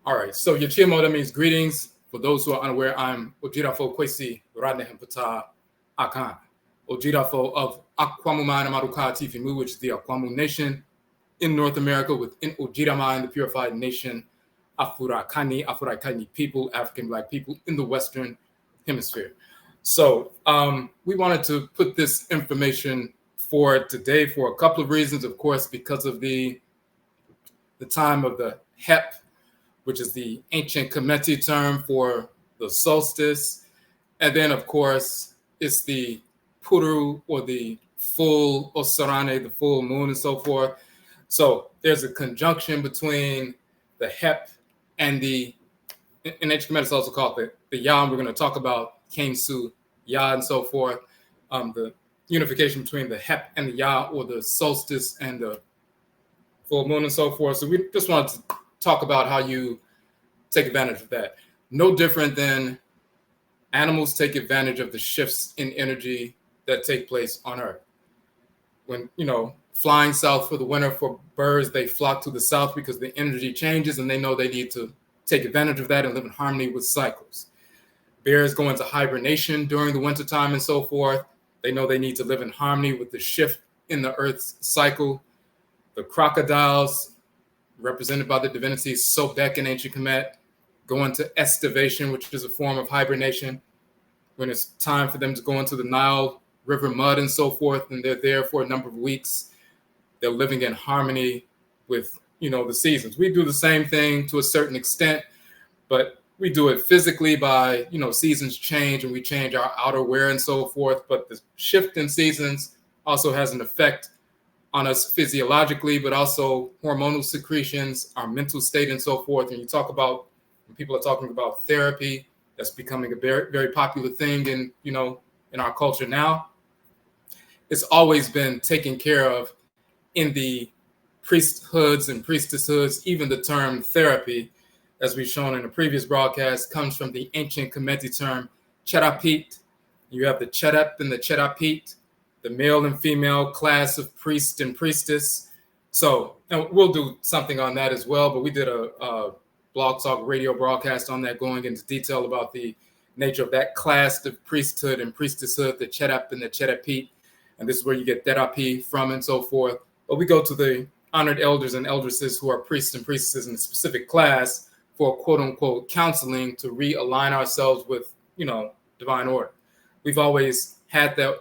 All right, so Yachimo, that means greetings. For those who are unaware, I'm Odwirafo Kwesi Radnehempata Akan. Odwirafo of Nkwamua and Maruka Tifimu, which is the Akwamu Nation in North America, within Ojirama, the purified nation, Afuraitkait people, African Black people in the Western Hemisphere. So we wanted to put this information forward today for a couple of reasons. Of course, because of the time of the HEP, which is the ancient Kemetic term for the solstice. And then, of course, it's the Puru, or the full Osarane, the full moon, and so forth. So there's a conjunction between the HEP and in ancient Kemetic, it's also called the Ya. We're going to talk about Khensu, Ya, and so forth. The unification between the HEP and the Ya, or the solstice and the full moon, and so forth. So we just wanted to talk about how you take advantage of that. No different than animals take advantage of the shifts in energy that take place on Earth. When, flying south for the winter for birds, they flock to the south because the energy changes and they know they need to take advantage of that and live in harmony with cycles. Bears go into hibernation during the wintertime and so forth. They know they need to live in harmony with the shift in the Earth's cycle. The crocodiles, represented by the divinity Sobek in ancient Kemet, go into estivation, which is a form of hibernation, when it's time for them to go into the Nile River mud and so forth, and they're there for a number of weeks. They're living in harmony with, the seasons. We do the same thing to a certain extent, but we do it physically by, seasons change and we change our outer wear and so forth. But the shift in seasons also has an effect on us physiologically, but also hormonal secretions, our mental state, and so forth. And when people are talking about therapy, that's becoming a very, very popular thing in our culture now. It's always been taken care of in the priesthoods and priestesshoods. Even the term therapy, as we've shown in a previous broadcast, comes from the ancient Kemetic term cherapit. You have the cherep and the cherapit, the male and female class of priest and priestess. So, and we'll do something on that as well, but we did a Blog Talk radio broadcast on that, going into detail about the nature of that class of priesthood and priestesshood, the cherep and the cherapit. And this is where you get therapy from and so forth. But we go to the honored elders and eldresses who are priests and priestesses in a specific class for quote unquote counseling to realign ourselves with, divine order. We've always had that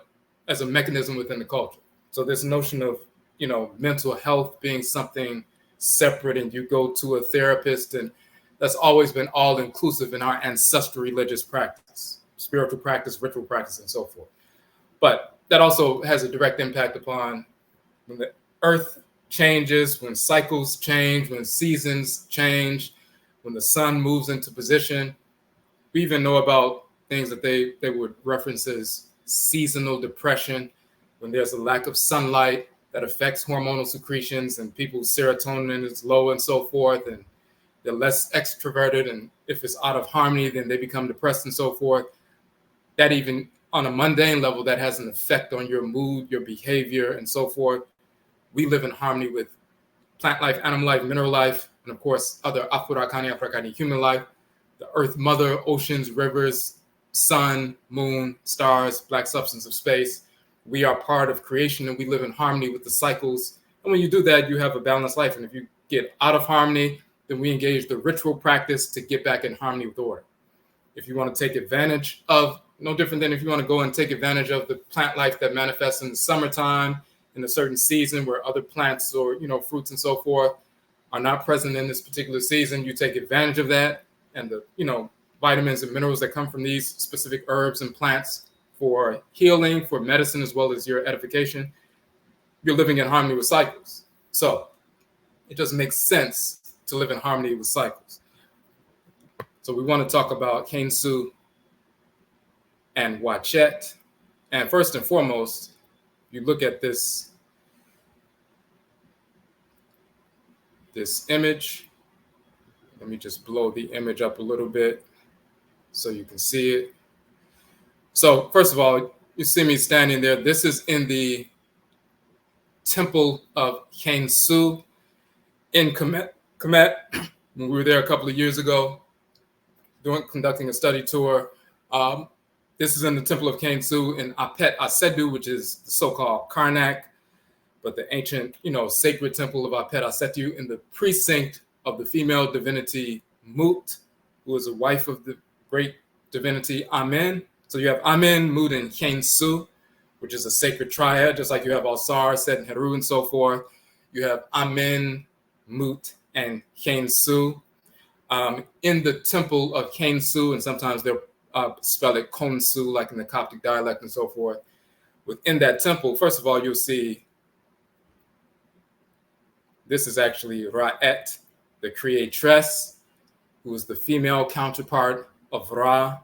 as a mechanism within the culture. So this notion of, mental health being something separate and you go to a therapist, and that's always been all inclusive in our ancestral religious practice, spiritual practice, ritual practice, and so forth. But that also has a direct impact upon when the earth changes, when cycles change, when seasons change, when the sun moves into position. We even know about things that they would reference as seasonal depression, when there's a lack of sunlight that affects hormonal secretions and people's serotonin is low and so forth, and they're less extroverted, and if it's out of harmony, then they become depressed and so forth. That even on a mundane level, that has an effect on your mood, your behavior, and so forth. We live in harmony with plant life, animal life, mineral life, and of course, other Afuraitkait human life, the earth mother, oceans, rivers, sun, moon, stars, black substance of space. We are part of creation and we live in harmony with the cycles. And when you do that, you have a balanced life. And if you get out of harmony, then we engage the ritual practice to get back in harmony with order. If you want to take advantage of, no different than if you want to go and take advantage of the plant life that manifests in the summertime, in a certain season where other plants or, fruits and so forth are not present in this particular season, you take advantage of that. And the, vitamins and minerals that come from these specific herbs and plants for healing, for medicine, as well as your edification, you're living in harmony with cycles. So it just makes sense to live in harmony with cycles. So we want to talk about Khensu and Wadjet. And first and foremost, you look at this image. Let me just blow the image up a little bit so you can see it. So first of all, you see me standing there. This is in the temple of Khensu in Kemet, When we were there a couple of years ago, conducting a study tour, this is in the Temple of Khensu in Apet Asedu, which is the so-called Karnak, but the ancient, sacred temple of Apet Asetu in the precinct of the female divinity Mut, who is a wife of the great divinity Amen. So you have Amen, Mut, and Khensu, which is a sacred triad, just like you have Alsar, Set, and Heru, and so forth. You have Amen, Mut, and Khensu. In the temple of Khensu, and sometimes they'll spell it Khonsu, like in the Coptic dialect and so forth. Within that temple, first of all, you'll see this is actually Ra'et, the creatress, who is the female counterpart of Ra,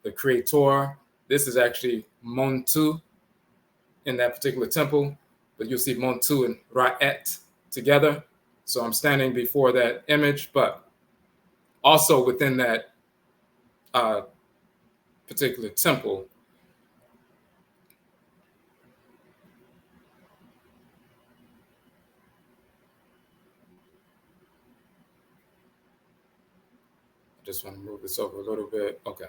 the creator. This is actually Montu in that particular temple, but you'll see Montu and Ra'et together. So I'm standing before that image, but also within that particular temple, I just want to move this over a little bit. Okay.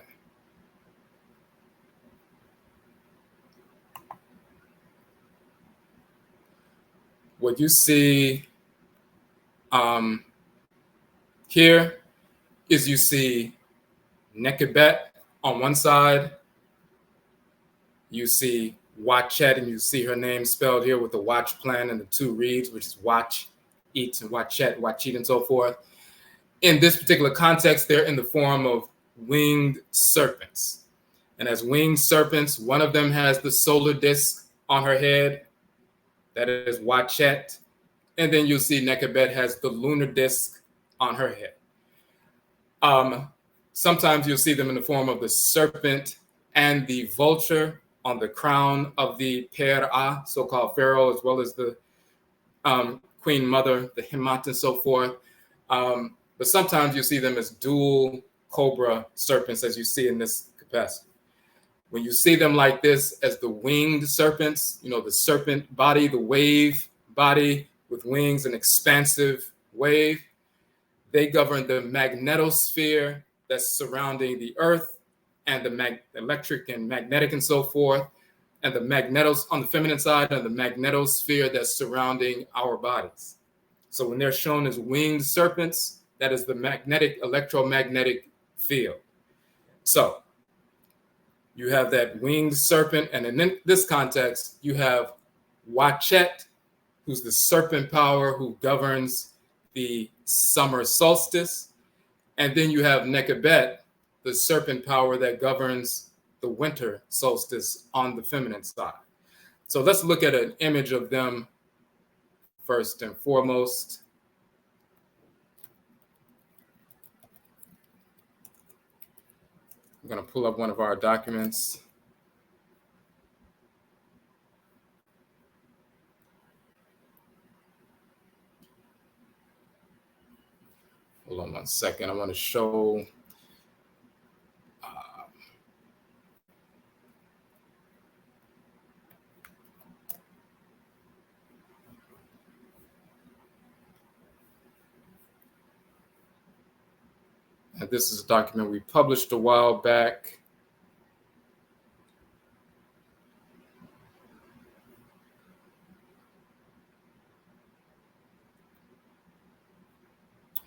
What you see here is you see Nekebet on one side. You see Wadjet, and you see her name spelled here with the watch plan and the two reeds, which is watch, eat, and Wadjet, Wachit, and so forth. In this particular context, they're in the form of winged serpents. And as winged serpents, one of them has the solar disk on her head. That is Wadjet. And then you'll see Nekebet has the lunar disk on her head. Sometimes you'll see them in the form of the serpent and the vulture on the crown of the Per'a, so-called pharaoh, as well as the queen mother, the Himat, and so forth. But sometimes you see them as dual cobra serpents, as you see in this capacity. When you see them like this as the winged serpents, the serpent body, the wave body with wings, an expansive wave, they govern the magnetosphere that's surrounding the Earth, and the electric and magnetic and so forth, and the magnetos on the feminine side, and the magnetosphere that's surrounding our bodies. So when they're shown as winged serpents, that is the magnetic, electromagnetic field. So you have that winged serpent, and in this context, you have Wadjet, who's the serpent power who governs the summer solstice. And then you have Nekebet, the serpent power that governs the winter solstice on the feminine side. So let's look at an image of them first and foremost. I'm going to pull up one of our documents. Hold on 1 second. I want to show. And this is a document we published a while back.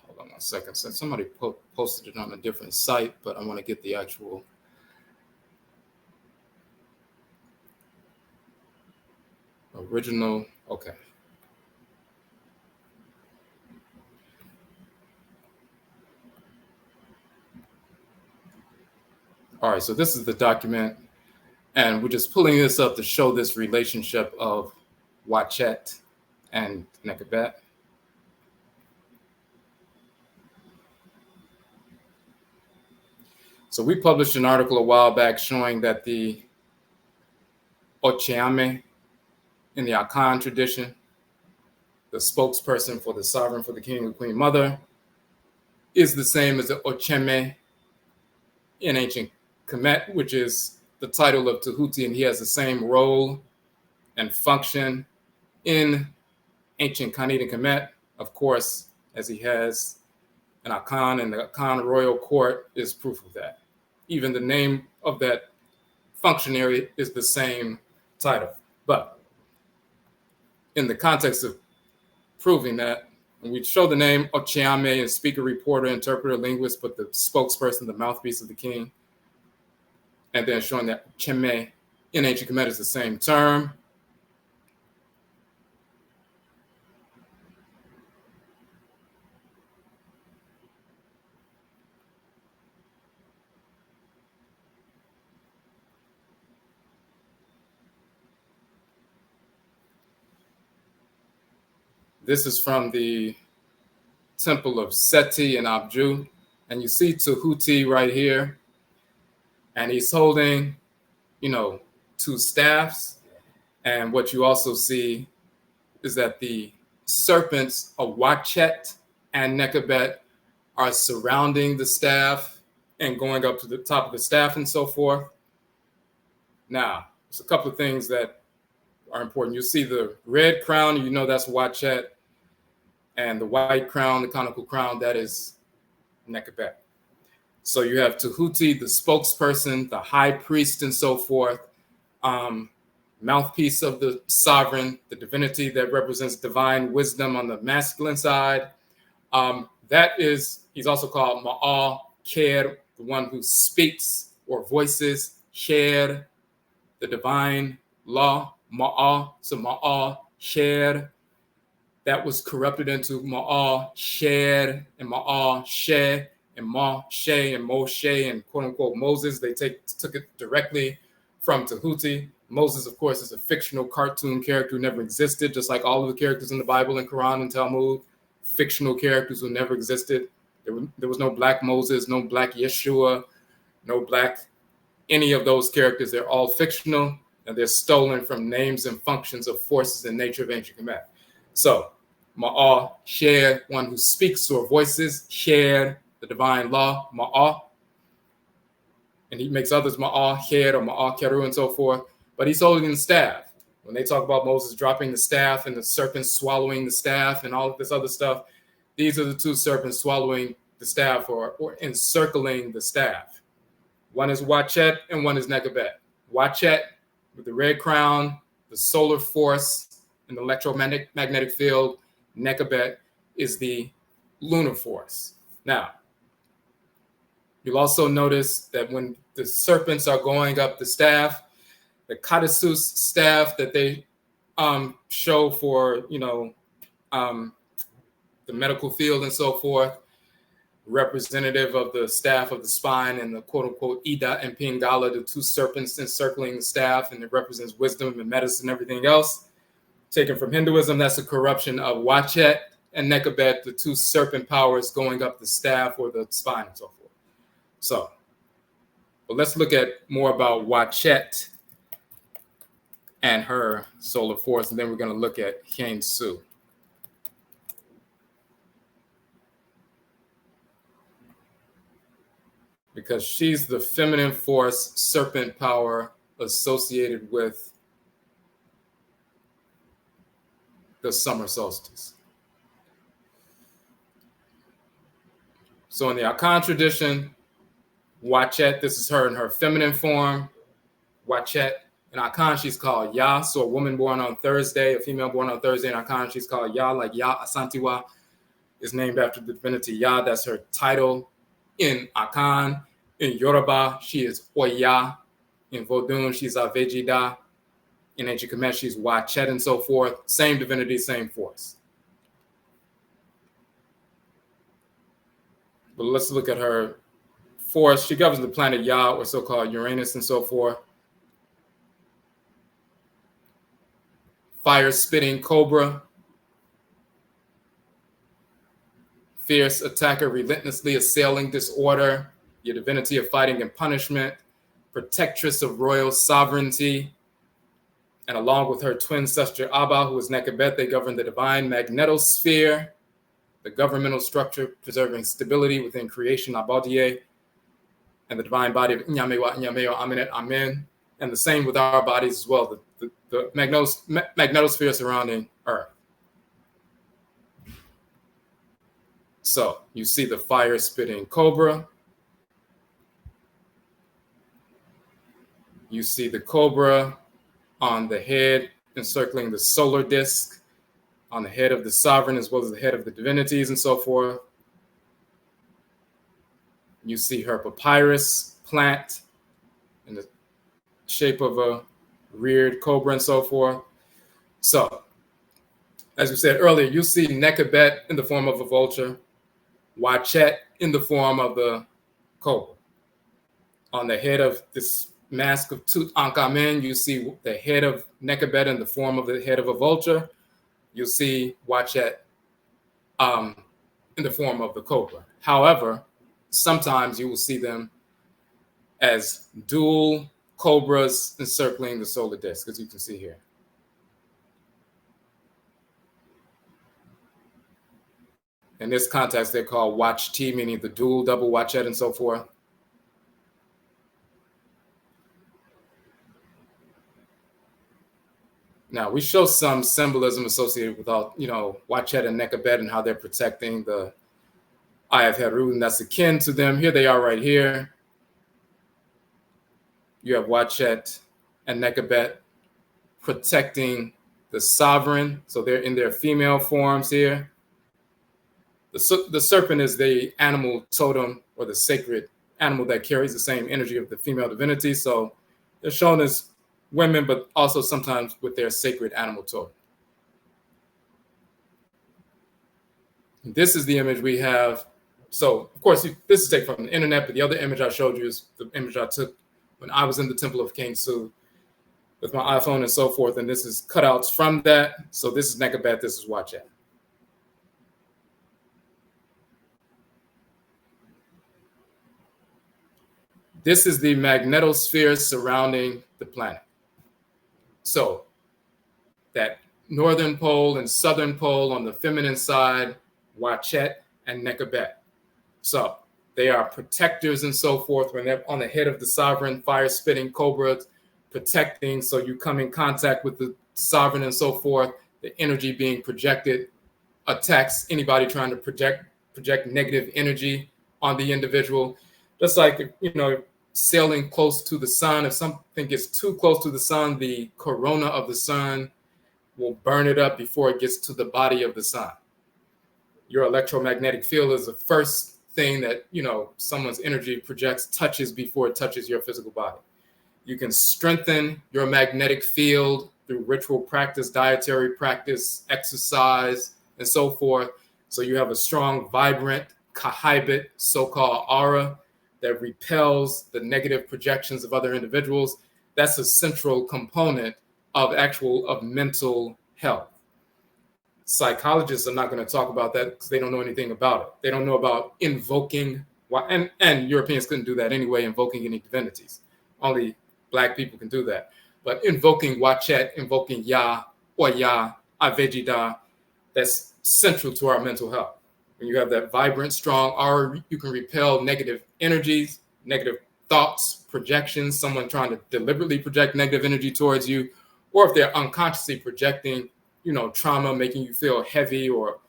Hold on 1 second. So somebody posted it on a different site, but I want to get the actual. Original. Okay. All right, so this is the document, and we're just pulling this up to show this relationship of Wadjet and Nekebet. So we published an article a while back showing that the Ocheame in the Akan tradition, the spokesperson for the sovereign, for the king and queen mother, is the same as the Ocheme in ancient Kemet, which is the title of Tahuti, and he has the same role and function in ancient Khanid and Kemet, of course, as he has and Akan and the Akan royal court is proof of that. Even the name of that functionary is the same title. But in the context of proving that, and we show the name Ochiame and speaker, reporter, interpreter, linguist, but the spokesperson, the mouthpiece of the king, and then showing that Cheme in ancient Kemet is the same term. This is from the temple of Seti in Abju. And you see Tahuti right here. And he's holding, two staffs. And what you also see is that the serpents of Wadjet and Nekabet are surrounding the staff and going up to the top of the staff and so forth. Now, there's a couple of things that are important. You see the red crown, you know that's Wadjet, and the white crown, the conical crown, that is Nekabet. So you have Tahuti, the spokesperson, the high priest, and so forth, mouthpiece of the sovereign, the divinity that represents divine wisdom on the masculine side. He's also called Ma'al Kher, the one who speaks or voices, Kher, the divine law, Ma'al, so Ma'al Kher. That was corrupted into Ma'al Sher and Ma'al She and Ma She and Moshe and quote unquote Moses. They took it directly from Tahuti. Moses, of course, is a fictional cartoon character who never existed, just like all of the characters in the Bible and Quran and Talmud, fictional characters who never existed. There was no black Moses, no black Yeshua, no black any of those characters. They're all fictional, and they're stolen from names and functions of forces in nature of ancient Kemet. So, Ma'al, Sher, one who speaks or voices, Sher, the divine law, Ma'al. And he makes others Ma'al, Kher, or Ma'al Keru, and so forth. But he's holding the staff. When they talk about Moses dropping the staff and the serpent swallowing the staff and all of this other stuff, these are the two serpents swallowing the staff or encircling the staff. One is Wadjet and one is Nekabet. Wadjet with the red crown, the solar force, and the electromagnetic field. Nekabet is the lunar force. Now, you'll also notice that when the serpents are going up the staff, the Katasus staff that they show for, the medical field and so forth, representative of the staff of the spine and the quote-unquote Ida and Pingala, the two serpents encircling the staff, and it represents wisdom and medicine and everything else. Taken from Hinduism, that's a corruption of Wadjet and Nekabet, the two serpent powers going up the staff or the spine and so forth. So, but let's look at more about Wadjet and her solar force, and then we're going to look at Khensu. Because she's the feminine force, serpent power associated with the summer solstice. So in the Akan tradition, Wadjet, this is her in her feminine form. Wadjet, in Akan, she's called Ya. So a woman born on Thursday, a female born on Thursday in Akan, she's called Ya, like Ya Asantiwa is named after the divinity Ya. That's her title in Akan. In Yoruba, she is Oya. In Vodun, she's Avejida. In ancient Kemet, she's Wadjet and so forth. Same divinity, same force. But let's look at her force. She governs the planet Ya, or so-called Uranus and so forth. Fire-spitting cobra. Fierce attacker, relentlessly assailing disorder. Your divinity of fighting and punishment. Protectress of royal sovereignty. And along with her twin sister Abba, who is Nekabet, they govern the divine magnetosphere, the governmental structure preserving stability within creation, Abadie, and the divine body of Nyamewa, Nyameo, Aminet, Amen. And the same with our bodies as well, the magnetosphere surrounding Earth. So you see the fire-spitting cobra. You see the cobra on the head encircling the solar disk, on the head of the sovereign as well as the head of the divinities and so forth. You see her papyrus plant in the shape of a reared cobra and so forth. So, as we said earlier, you see Nekabet in the form of a vulture, Wadjet in the form of the cobra. On the head of this mask of Tutankhamen, you see the head of Nekabet in the form of the head of a vulture. You'll see Wadjet in the form of the cobra. However, sometimes you will see them as dual cobras encircling the solar disk, as you can see here. In this context, they're called watch T, meaning the dual, double Wadjet, and so forth. Now, we show some symbolism associated with all, Wadjet and Nekabet and how they're protecting the Eye of Heru, and that's akin to them. Here they are right here. You have Wadjet and Nekabet protecting the sovereign. So they're in their female forms here. The serpent is the animal totem or the sacred animal that carries the same energy of the female divinity. So they're shown as women, but also sometimes with their sacred animal totem. This is the image we have. So, of course, this is taken from the internet, but the other image I showed you is the image I took when I was in the temple of Khensu with my iPhone and so forth. And this is cutouts from that. So this is Nekabet, this is Wadjet. This is the magnetosphere surrounding the planet. So that northern pole and southern pole on the feminine side, Wadjet and Nekabet. So they are protectors and so forth when they're on the head of the sovereign, fire-spitting cobras, protecting. So you come in contact with the sovereign and so forth, the energy being projected attacks anybody trying to project negative energy on the individual. Just like, sailing close to the sun. If something gets too close to the sun, the corona of the sun will burn it up before it gets to the body of the sun. Your electromagnetic field is the first thing that, someone's energy touches before it touches your physical body. You can strengthen your magnetic field through ritual practice, dietary practice, exercise, and so forth. So you have a strong, vibrant, kahibit, so-called aura that repels the negative projections of other individuals. That's a central component of mental health. Psychologists are not going to talk about that because they don't know anything about it. They don't know about invoking, and Europeans couldn't do that anyway, invoking any divinities. Only Black people can do that. But invoking Wadjet, invoking Ya, Oya, Avejida, that's central to our mental health. When you have that vibrant, strong aura, you can repel negative energies, negative thoughts, projections, someone trying to deliberately project negative energy towards you, or if they're unconsciously projecting, trauma, making you feel heavy or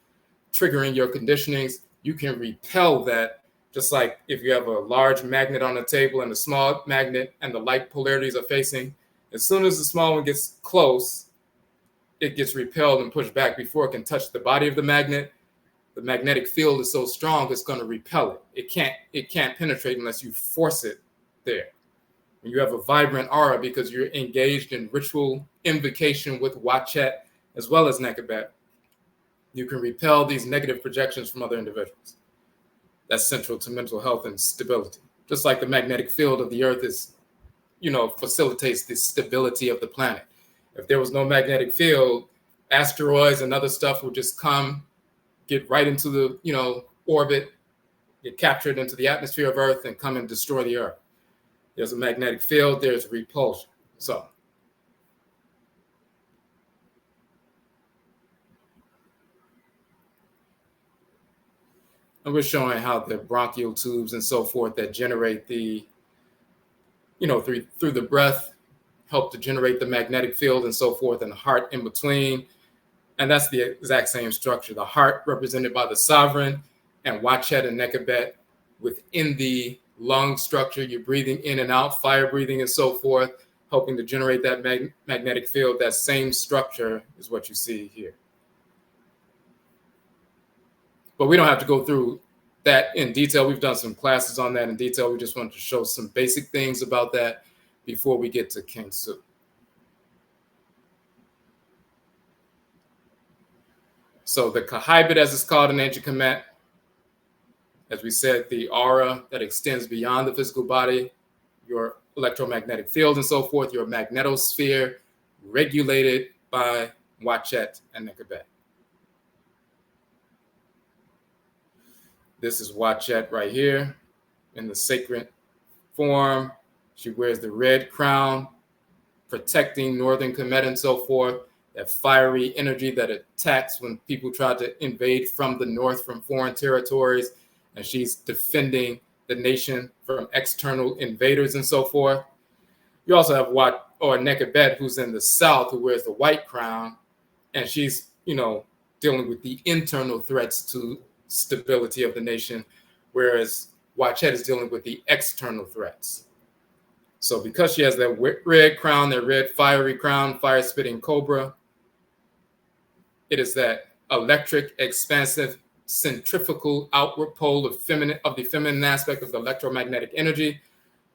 triggering your conditionings, you can repel that. Just like if you have a large magnet on a table and a small magnet and the light polarities are facing, as soon as the small one gets close, it gets repelled and pushed back before it can touch the body of the magnet. The magnetic field is so strong, it's going to repel it. It can't penetrate unless you force it there. When you have a vibrant aura because you're engaged in ritual invocation with Wadjet as well as Nekabet, you can repel these negative projections from other individuals. That's central to mental health and stability. Just like the magnetic field of the earth is, facilitates the stability of the planet. If there was no magnetic field, asteroids and other stuff would just come, get right into the, orbit, get captured into the atmosphere of Earth and come and destroy the Earth. There's a magnetic field, there's repulsion. So and we're showing how the bronchial tubes and so forth that generate the, through the breath, help to generate the magnetic field and so forth, and the heart in between. And that's the exact same structure. The heart represented by the sovereign, and Wadjet and Nekabet within the lung structure. You're breathing in and out, fire breathing and so forth, helping to generate that magnetic field. That same structure is what you see here. But we don't have to go through that in detail. We've done some classes on that in detail. We just wanted to show some basic things about that before we get to Khensu. So the Kahibit, as it's called in ancient Kemet, as we said, the aura that extends beyond the physical body, your electromagnetic field and so forth, your magnetosphere, regulated by Wadjet and Nekabet. This is Wadjet right here in the sacred form. She wears the red crown, protecting northern Kemet and so forth. That fiery energy that attacks when people try to invade from the north, from foreign territories, and she's defending the nation from external invaders and so forth. You also have Nekabet, who's in the south, who wears the white crown, and she's, dealing with the internal threats to stability of the nation, whereas Wadjet is dealing with the external threats. So because she has that red crown, that red fiery crown, fire-spitting cobra, it is that electric, expansive, centrifugal outward pole of the feminine aspect of the electromagnetic energy,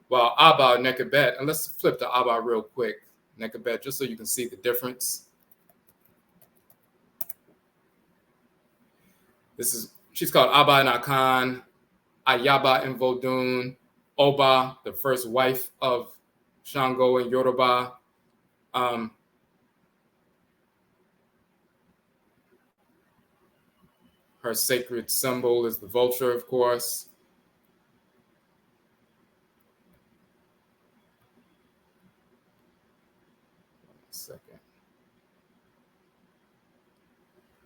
while Abba, Nekabet, and let's flip to Abba real quick, Nekabet, just so you can see the difference. She's called Abba in Akan, Ayaba in Vodun, Oba, the first wife of Shango in Yoruba. Her sacred symbol is the vulture, of course. One second.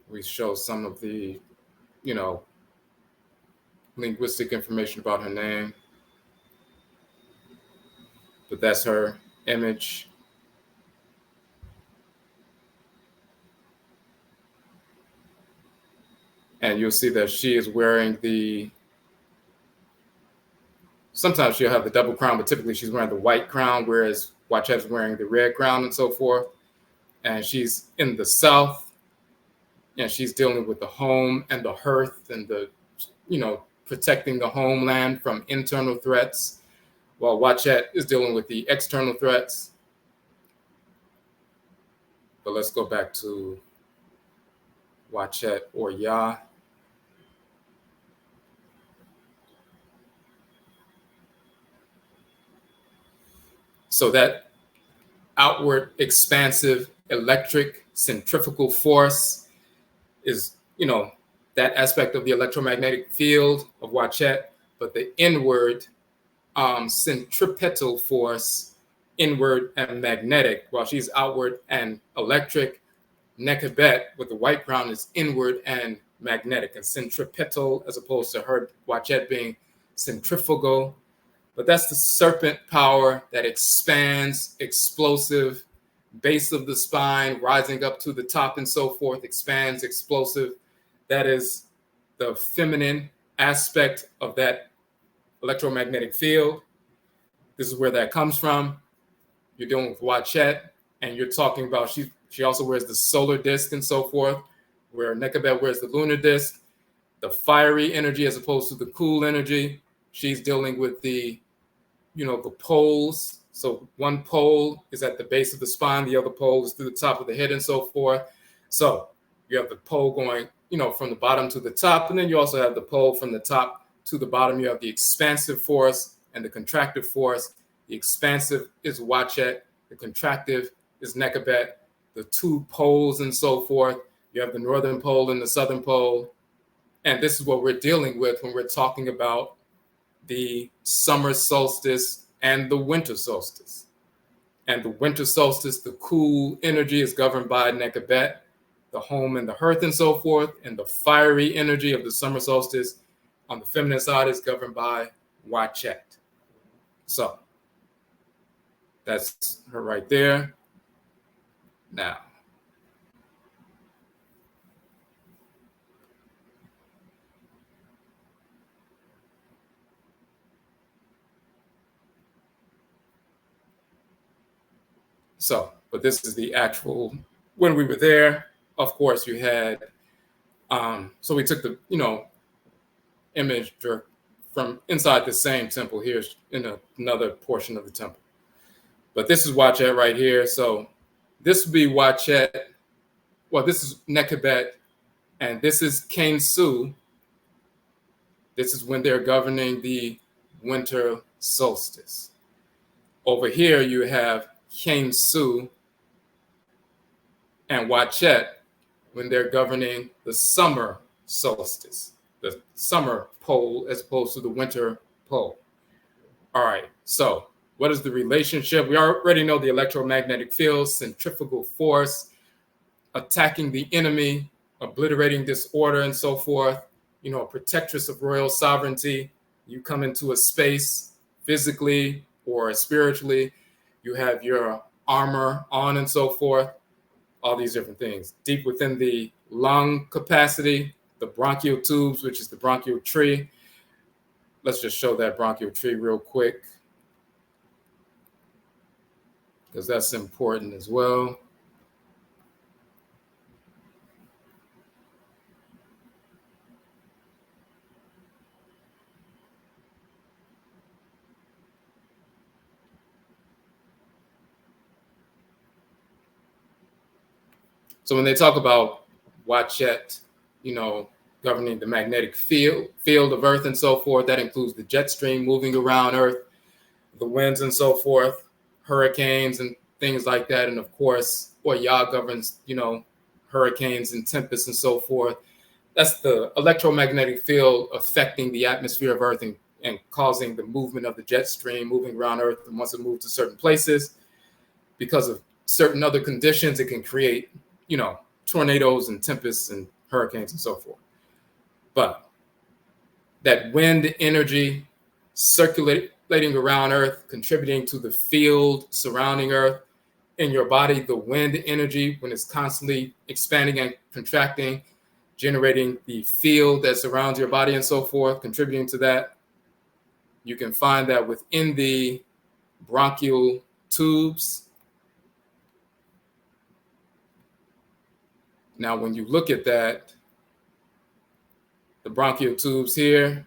We show some of the, linguistic information about her name. But that's her image. And you'll see that she is wearing sometimes she'll have the double crown, but typically she's wearing the white crown, whereas Wadjet's wearing the red crown and so forth. And she's in the south, and she's dealing with the home and the hearth and the, protecting the homeland from internal threats, while Wadjet is dealing with the external threats. But let's go back to Wadjet or Yah. So that outward, expansive, electric, centrifugal force is, that aspect of the electromagnetic field of Wadjet, but the inward centripetal force, inward and magnetic, while she's outward and electric. Nekabet with the white crown is inward and magnetic and centripetal, as opposed to her Wadjet being centrifugal. But that's the serpent power that expands, explosive, base of the spine, rising up to the top and so forth, expands, explosive. That is the feminine aspect of that electromagnetic field. This is where that comes from. You're dealing with Wadjet, and you're talking about she also wears the solar disc and so forth, where Nekabet wears the lunar disc, the fiery energy as opposed to the cool energy. She's dealing with the poles. So one pole is at the base of the spine, the other pole is through the top of the head and so forth. So you have the pole going, from the bottom to the top, and then you also have the pole from the top to the bottom. You have the expansive force and the contractive force. The expansive is Wadjet, the contractive is Nekabet, the two poles and so forth. You have the northern pole and the southern pole. And this is what we're dealing with when we're talking about the summer solstice and the winter solstice. And the winter solstice, the cool energy is governed by Nekabet, the home and the hearth and so forth. And the fiery energy of the summer solstice on the feminine side is governed by Wadjet. So that's her right there. Now, So, but this is the actual, when we were there, of course, you had, so we took the, image from inside the same temple here in another portion of the temple. But this is Wadjet right here. So this would be Wadjet. Well, this is Nekabet, and this is Khensu. This is when they're governing the winter solstice. Over here, you have Khensu and Wadjet when they're governing the summer solstice, the summer pole as opposed to the winter pole. All right, so what is the relationship? We already know the electromagnetic field, centrifugal force, attacking the enemy, obliterating disorder and so forth, a protectress of royal sovereignty. You come into a space physically or spiritually, you have your armor on and so forth, all these different things. Deep within the lung capacity, the bronchial tubes, which is the bronchial tree. Let's just show that bronchial tree real quick, because that's important as well. So when they talk about Wadjet, governing the magnetic field of Earth and so forth, that includes the jet stream moving around Earth, the winds and so forth, hurricanes and things like that. And of course, Yah governs, hurricanes and tempests and so forth. That's the electromagnetic field affecting the atmosphere of Earth and causing the movement of the jet stream moving around Earth. And once it moves to certain places, because of certain other conditions, it can create, tornadoes and tempests and hurricanes and so forth. But that wind energy circulating around Earth, contributing to the field surrounding Earth, in your body, the wind energy, when it's constantly expanding and contracting, generating the field that surrounds your body and so forth, contributing to that. You can find that within the bronchial tubes. Now, when you look at that, the bronchial tubes here,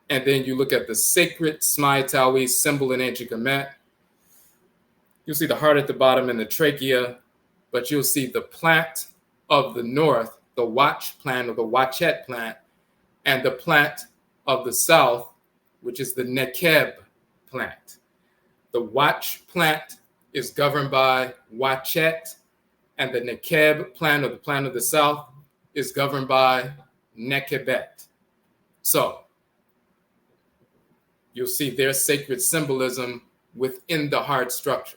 and then you look at the sacred Smai-Tawi symbol in ancient Kemet, you'll see the heart at the bottom and the trachea, but you'll see the plant of the north, the Watch plant or the Wadjet plant, and the plant of the south, which is the Nekeb plant. The Watch plant is governed by Wadjet, and the Nekeb plant or the plant of the south is governed by Nekebet. So you'll see their sacred symbolism within the heart structure.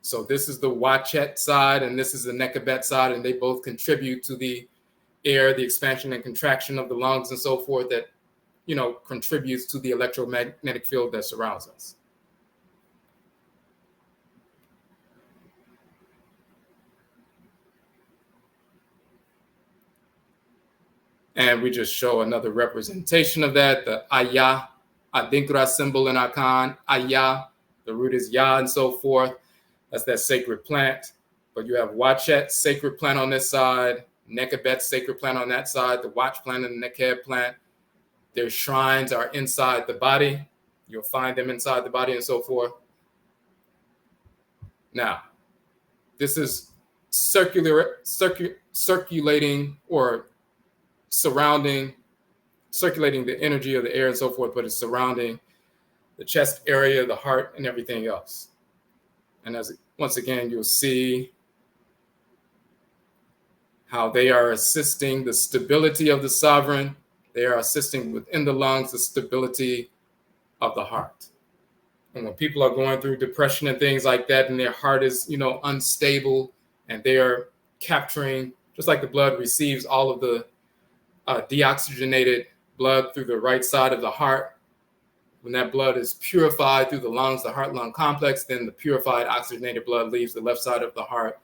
So this is the Wadjet side and this is the Nekebet side, and they both contribute to the air, the expansion and contraction of the lungs and so forth that, contributes to the electromagnetic field that surrounds us. And we just show another representation of that, the Ayah, Adinkra symbol in Akan, Ayah, the root is Yah and so forth. That's that sacred plant. But you have Wadjet, sacred plant on this side, Nekebet, sacred plant on that side, the Watch plant and the Nekeb plant. Their shrines are inside the body. You'll find them inside the body and so forth. Now, this is circulating or circulating the energy of the air and so forth, but it's surrounding the chest area, the heart, and everything else. And once again, you'll see how they are assisting the stability of the sovereign. They are assisting within the lungs, the stability of the heart. And when people are going through depression and things like that, and their heart is, unstable, and they are capturing, just like the blood receives all of the deoxygenated blood through the right side of the heart. When that blood is purified through the lungs, the heart-lung complex, then the purified oxygenated blood leaves the left side of the heart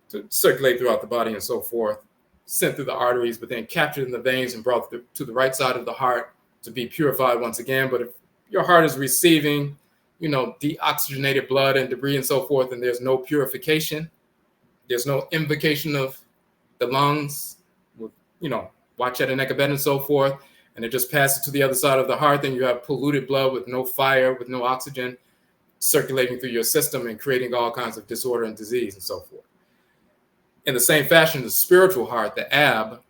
to circulate throughout the body and so forth, sent through the arteries, but then captured in the veins and brought to the right side of the heart to be purified once again. But if your heart is receiving deoxygenated blood and debris and so forth, and there's no purification. There's no invocation of the lungs with, Wadjet and Nekabet and so forth, and it just passes to the other side of the heart. Then you have polluted blood with no fire, with no oxygen circulating through your system and creating all kinds of disorder and disease and so forth. In the same fashion, the spiritual heart, the ab,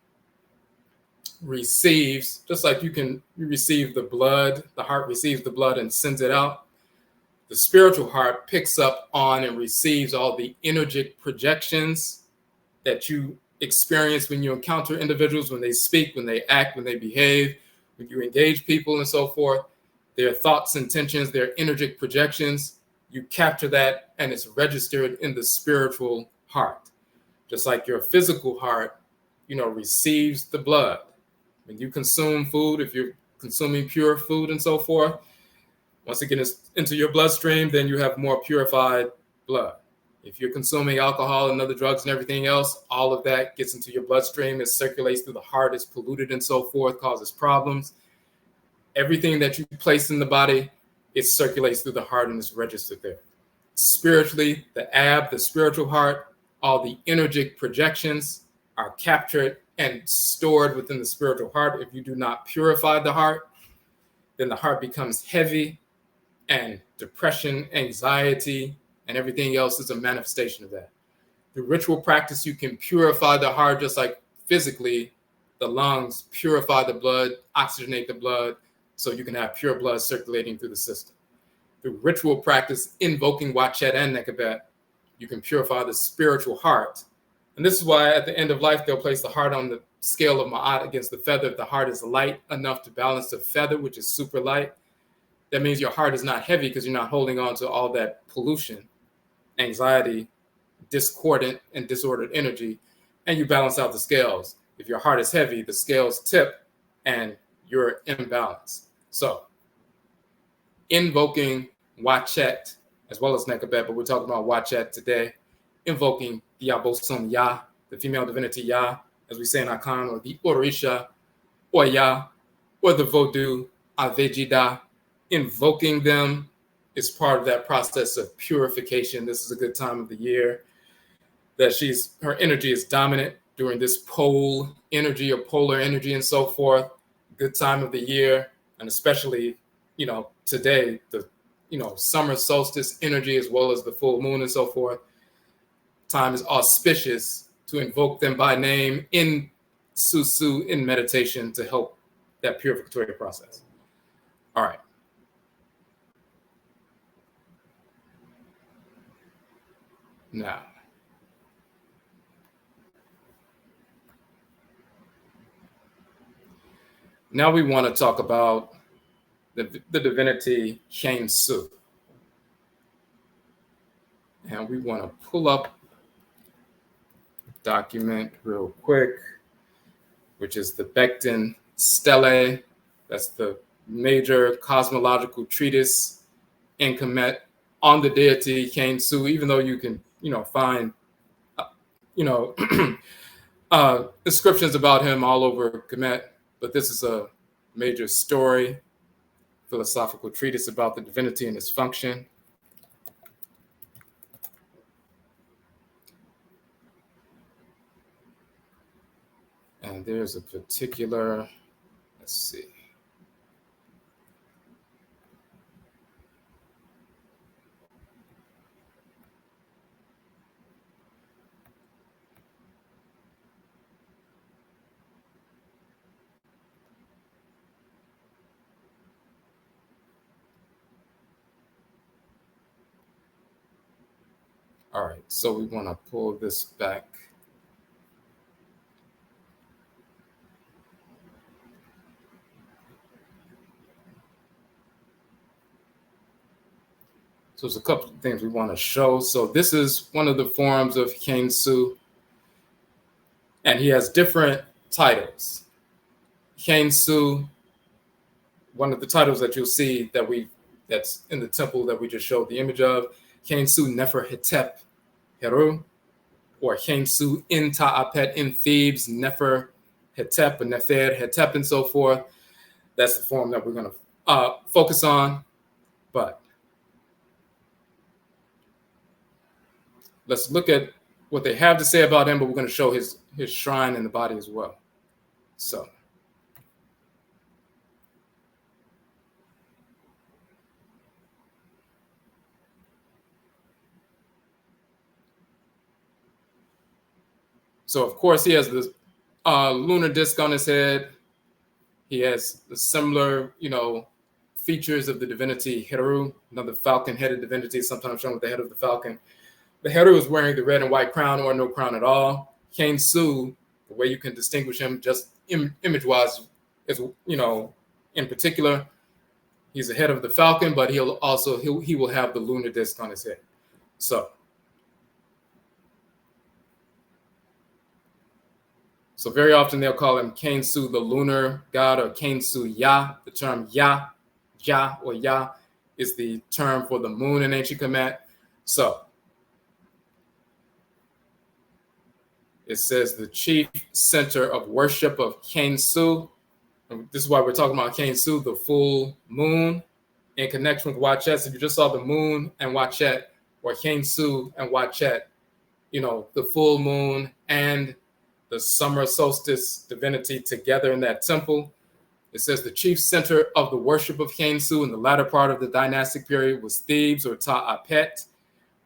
receives, just like you receive the blood, the heart receives the blood and sends it out. The spiritual heart picks up on and receives all the energic projections that you experience when you encounter individuals, when they speak, when they act, when they behave, when you engage people and so forth. Their thoughts, intentions, their energic projections, you capture that and it's registered in the spiritual heart. Just like your physical heart, receives the blood. When you consume food, if you're consuming pure food and so forth, once it gets into your bloodstream, then you have more purified blood. If you're consuming alcohol and other drugs and everything else, all of that gets into your bloodstream. It circulates through the heart, it's polluted and so forth, causes problems. Everything that you place in the body, it circulates through the heart and is registered there. Spiritually, the ab, the spiritual heart, all the energic projections are captured and stored within the spiritual heart. If you do not purify the heart, then the heart becomes heavy, and depression, anxiety, and everything else is a manifestation of that. Through ritual practice, you can purify the heart just like physically the lungs purify the blood, oxygenate the blood, so you can have pure blood circulating through the system. Through ritual practice, invoking Wadjet and Nekabet, you can purify the spiritual heart. And this is why at the end of life, they'll place the heart on the scale of Ma'at against the feather. If the heart is light enough to balance the feather, which is super light, that means your heart is not heavy because you're not holding on to all that pollution, anxiety, discordant and disordered energy, and you balance out the scales. If your heart is heavy, the scales tip and you're imbalanced. So invoking Wadjet as well as Nekabet, but we're talking about Wadjet today, invoking the Abosom Ya, the female divinity Ya, as we say in Akan, or the Orisha, or Ya, or the Vodou, Avejida. Invoking them is part of that process of purification. This is a good time of the year that her energy is dominant during this pole energy or polar energy and so forth. Good time of the year, and especially, today, the, summer solstice energy as well as the full moon and so forth. Time is auspicious to invoke them by name in Susuw, in meditation, to help that purificatory process. All right. Now we want to talk about the divinity Khensu. And we want to pull up a document real quick, which is the Becton Stele. That's the major cosmological treatise in Kemet on the deity Khensu, even though you can, find, inscriptions about him all over Kemet. But this is a major story, philosophical treatise about the divinity and its function. And there's a particular, let's see. All right, so we want to pull this back. So there's a couple of things we want to show. So this is one of the forms of Khensu, and he has different titles. Khensu, one of the titles that you'll see that's in the temple that we just showed the image of, Khensu Nefer Hetep Heru, or Khensu in Ta'apet in Thebes, Nefer Hetep, or Nefer Hetep, and so forth. That's the form that we're going to focus on. But let's look at what they have to say about him, but we're going to show his shrine in the body as well. So of course, he has this lunar disc on his head. He has the similar, features of the divinity Heru, another falcon-headed divinity, sometimes shown with the head of the falcon. The Heru is wearing the red and white crown or no crown at all. Khensu, the way you can distinguish him just image-wise is, in particular, he's the head of the falcon, but he will have the lunar disc on his head. So very often they'll call him Khensu, the lunar god, or Khensu Ya. The term Ya or Ya is the term for the moon in ancient Kemet. So it says the chief center of worship of Khensu. And this is why we're talking about Khensu, the full moon, in connection with Wadjet. So you just saw the moon and Wadjet, or Khensu and Wadjet, the full moon and the summer solstice divinity together in that temple. It says the chief center of the worship of Khensu in the latter part of the dynastic period was Thebes, or Ta'apet,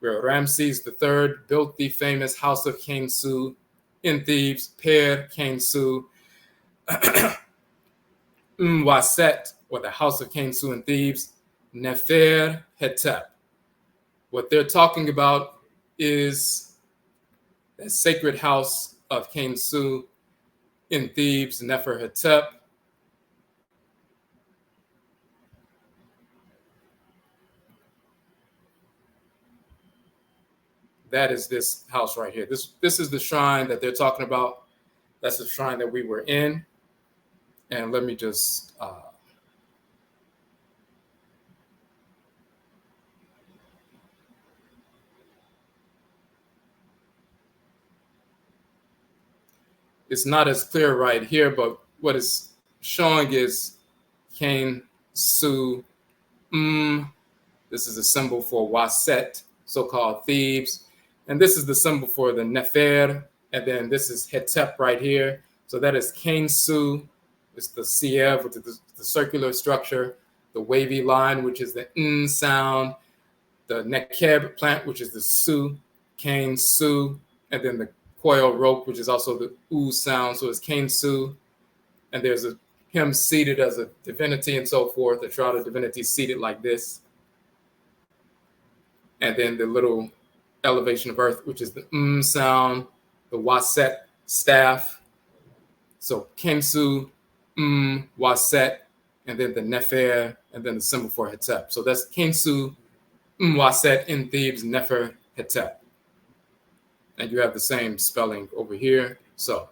where Ramses III built the famous house of Khensu in Thebes, Per Khensu, Mwaset, or the house of Khensu in Thebes, Nefer Hetep. What they're talking about is the sacred house of Khensu in Thebes, Nefer Hetep. That is this house right here. This is the shrine that they're talking about. That's the shrine that we were in. And let me just it's not as clear right here, but what it's showing is Khensu. This is a symbol for Waset, so-called Thebes. And this is the symbol for the Nefer. And then this is Hetep right here. So that is Khensu. It's the CF, which is the circular structure, the wavy line, which is the N sound, the Nekeb plant, which is the Su, Khensu, and then the coil rope, which is also the U sound. So it's Khensu. And there's him seated as a divinity and so forth, the shrouded divinity seated like this. And then the little elevation of earth, which is the sound, the Waset staff. So Khensu, Waset, and then the Nefer, and then the symbol for Hetep. So that's Khensu, Waset in Thebes, Nefer, Hetep. And you have the same spelling over here. So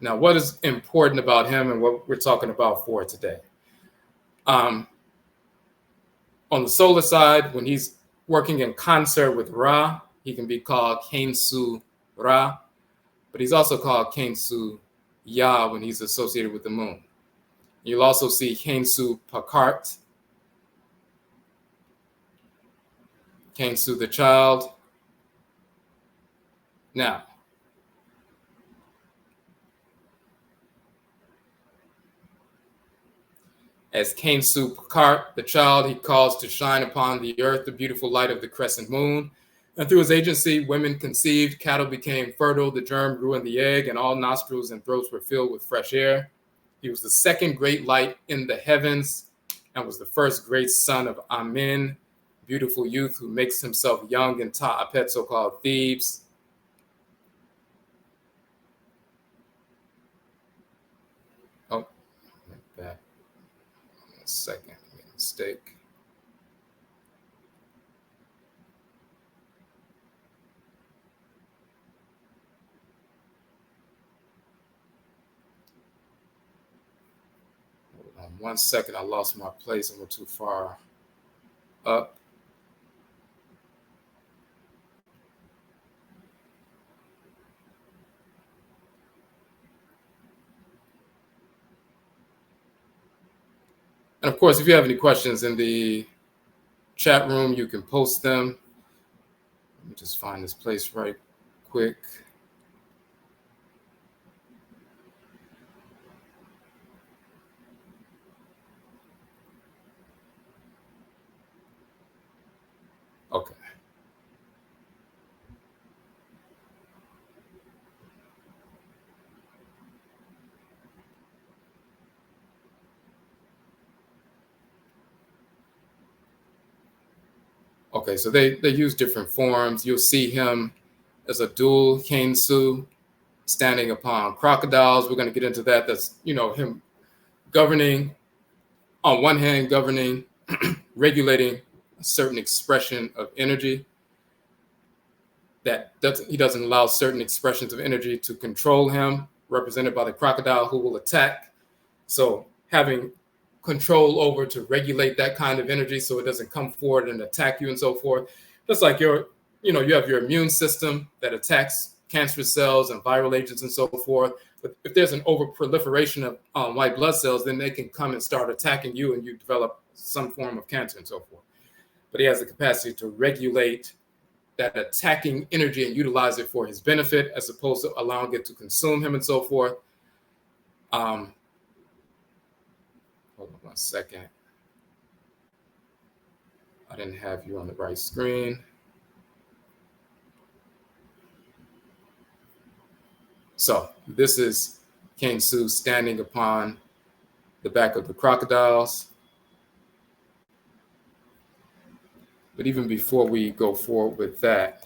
now, what is important about him and what we're talking about for today? On the solar side, when he's working in concert with Ra, he can be called Khensu Ra, but he's also called Khensu Ya when he's associated with the moon. You'll also see Khensu Pakart, Khensu the child. Now, as Khensu Pakart, the child, he caused to shine upon the earth the beautiful light of the crescent moon. And through his agency, women conceived, cattle became fertile, the germ grew in the egg, and all nostrils and throats were filled with fresh air. He was the second great light in the heavens and was the first great son of Amen, beautiful youth who makes himself young in Ta'apet, so-called Thebes. Oh, back. 1 second, I made a mistake. Hold on 1 second, I lost my place and went too far up. And of course, if you have any questions in the chat room, you can post them. Let me just find this place right quick. Okay. Okay, so they use different forms. You'll see him as a dual Khensu standing upon crocodiles. We're going to get into that. That's, him governing, on one hand, governing, regulating a certain expression of energy. He doesn't allow certain expressions of energy to control him, represented by the crocodile who will attack. So having control over to regulate that kind of energy so it doesn't come forward and attack you and so forth. Just like you have your immune system that attacks cancerous cells and viral agents and so forth. But if there's an overproliferation of white blood cells, then they can come and start attacking you and you develop some form of cancer and so forth. But he has the capacity to regulate that attacking energy and utilize it for his benefit as opposed to allowing it to consume him and so forth. Hold on 1 second. I didn't have you on the right screen. So this is Khensu standing upon the back of the crocodiles. But even before we go forward with that,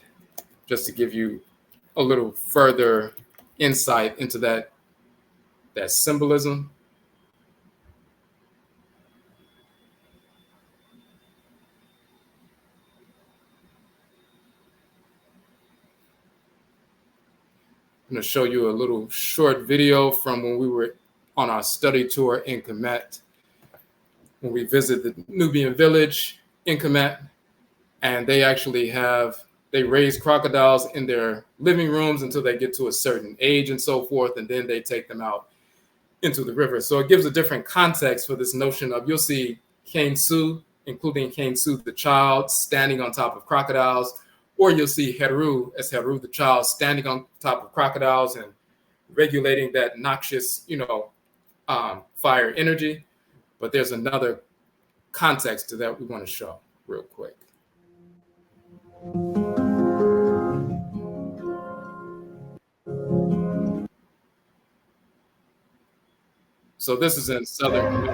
just to give you a little further insight into that symbolism. I'm going to show you a little short video from when we were on our study tour in Kemet, when we visited the Nubian village in Kemet, and they raise crocodiles in their living rooms until they get to a certain age and so forth, and then they take them out into the river. So it gives a different context for this notion of, you'll see Khensu, including Khensu the child, standing on top of crocodiles, or you'll see Heru as Heru the child standing on top of crocodiles and regulating that noxious, fire energy. But there's another context to that we want to show real quick. So this is in southern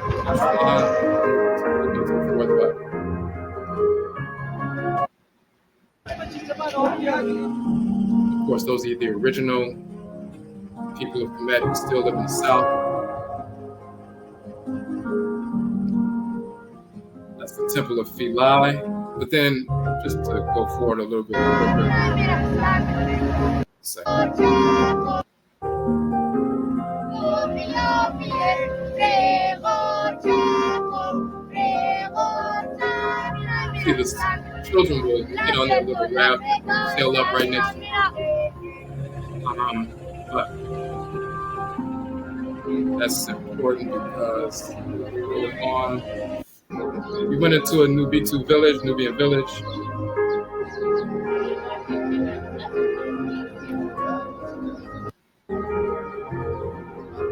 of course, those are the original people of Kemet who still live in the south. That's the Temple of Philae. But then, just to go forward a little bit quicker. See, the children will get on their little raft and sail up right next to them. But that's important because early on, we went into a Nubian village.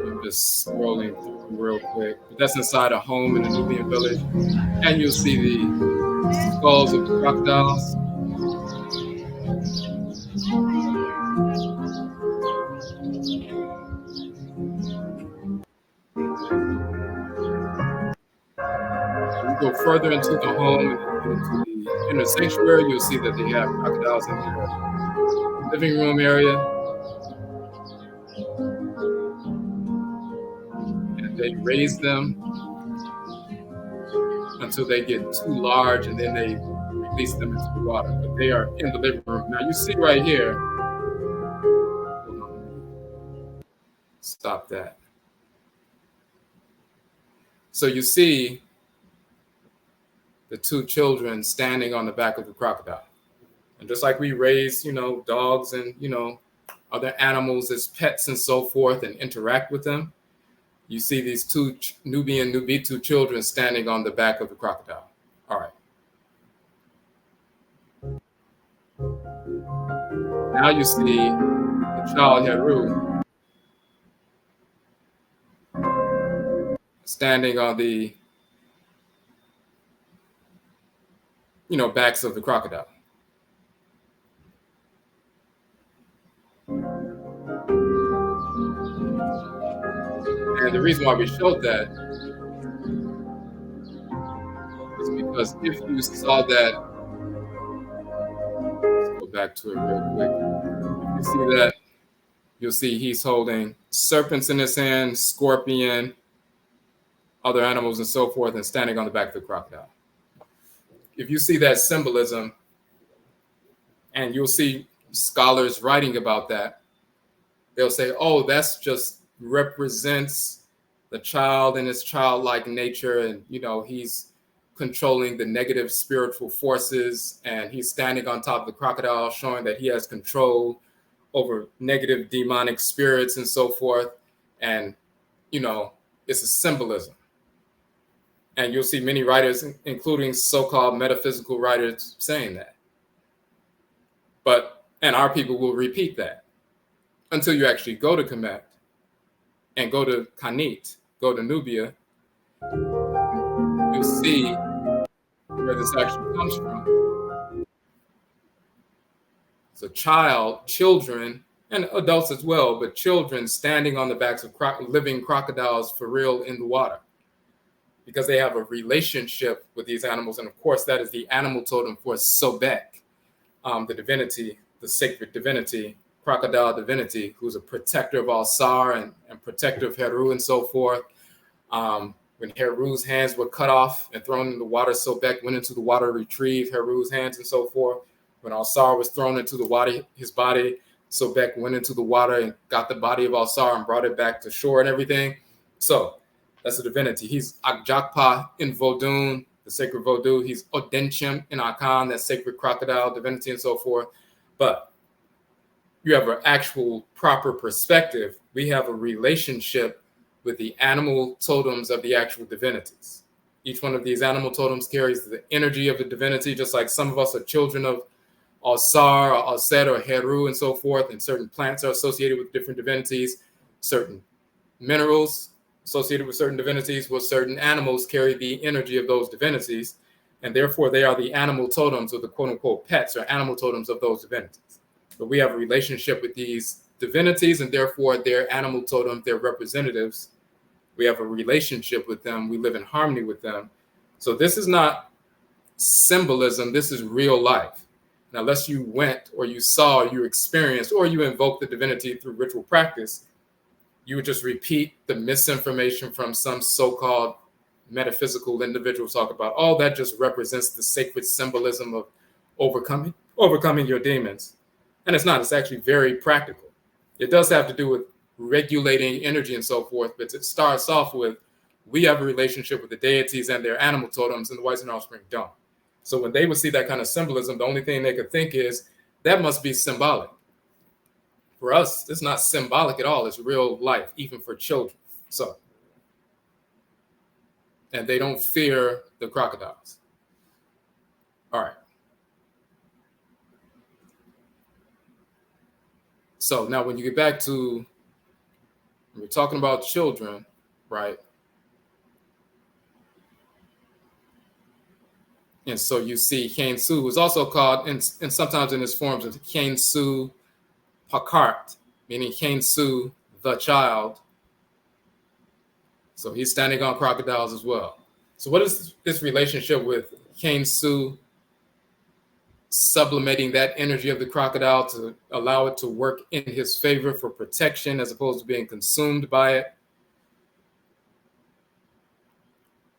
I'm just scrolling through real quick. But that's inside a home in the Nubian village. And you'll see the skulls of the crocodiles. We go further into the home, into the inner sanctuary, you'll see that they have crocodiles in their living room area. And they raise them until they get too large, and then they release them into the water. But they are in the living room. Now you see right here, hold on, stop that. So you see the two children standing on the back of the crocodile. And just like we raise, dogs and, other animals as pets and so forth and interact with them, you see these two Nubian Nubitu children standing on the back of the crocodile. All right. Now you see the child Heru standing on the, backs of the crocodile. And the reason why we showed that is because if you saw that, let's go back to it real quick. If you see that, you'll see he's holding serpents in his hand, scorpion, other animals and so forth, and standing on the back of the crocodile. If you see that symbolism, and you'll see scholars writing about that, they'll say, oh, that's just represents the child and his childlike nature, and he's controlling the negative spiritual forces, and he's standing on top of the crocodile, showing that he has control over negative demonic spirits and so forth. And it's a symbolism. And you'll see many writers, including so-called metaphysical writers, saying that. And our people will repeat that until you actually go to Kemet and go to Khanit, go to Nubia. You'll see where this actually comes from. So children, and adults as well, but children standing on the backs of living crocodiles for real in the water, because they have a relationship with these animals. And of course, that is the animal totem for Sobek, the divinity, the sacred divinity, crocodile divinity, who's a protector of Al-Sar and protector of Heru and so forth. When Heru's hands were cut off and thrown in the water, Sobek went into the water to retrieve Heru's hands and so forth. When Al-Sar was thrown into the water, his body, Sobek went into the water and got the body of Al-Sar and brought it back to shore and everything. So that's a divinity. He's Akjakpa in Vodun, the sacred Vodou. He's Odenchim in Akan, that sacred crocodile divinity and so forth. But you have an actual proper perspective. We have a relationship with the animal totems of the actual divinities. Each one of these animal totems carries the energy of the divinity, just like some of us are children of Al-Sar, or Al-Set, or Heru, and so forth. And certain plants are associated with different divinities. Certain minerals associated with certain divinities, with certain animals carry the energy of those divinities. And therefore, they are the animal totems, or the quote-unquote pets or animal totems of those divinities. But we have a relationship with these divinities, and therefore their animal totem, their representatives. We have a relationship with them. We live in harmony with them. So this is not symbolism. This is real life. And unless you went or you saw, or you experienced, or you invoked the divinity through ritual practice, you would just repeat the misinformation from some so-called metaphysical individuals talk about, oh, that just represents the sacred symbolism of overcoming your demons. And it's not. It's actually very practical. It does have to do with regulating energy and so forth, but it starts off with, we have a relationship with the deities and their animal totems, and the Whites and Offspring don't. So when they would see that kind of symbolism, the only thing they could think is, that must be symbolic. For us, it's not symbolic at all. It's real life, even for children. So, and they don't fear the crocodiles. All right. So now when you get back to, we're talking about children, right? And so you see Khensu is also called, and sometimes in his forms, of Khensu Pakart, meaning Khensu, the child. So he's standing on crocodiles as well. So what is this relationship with Khensu sublimating that energy of the crocodile to allow it to work in his favor for protection as opposed to being consumed by it?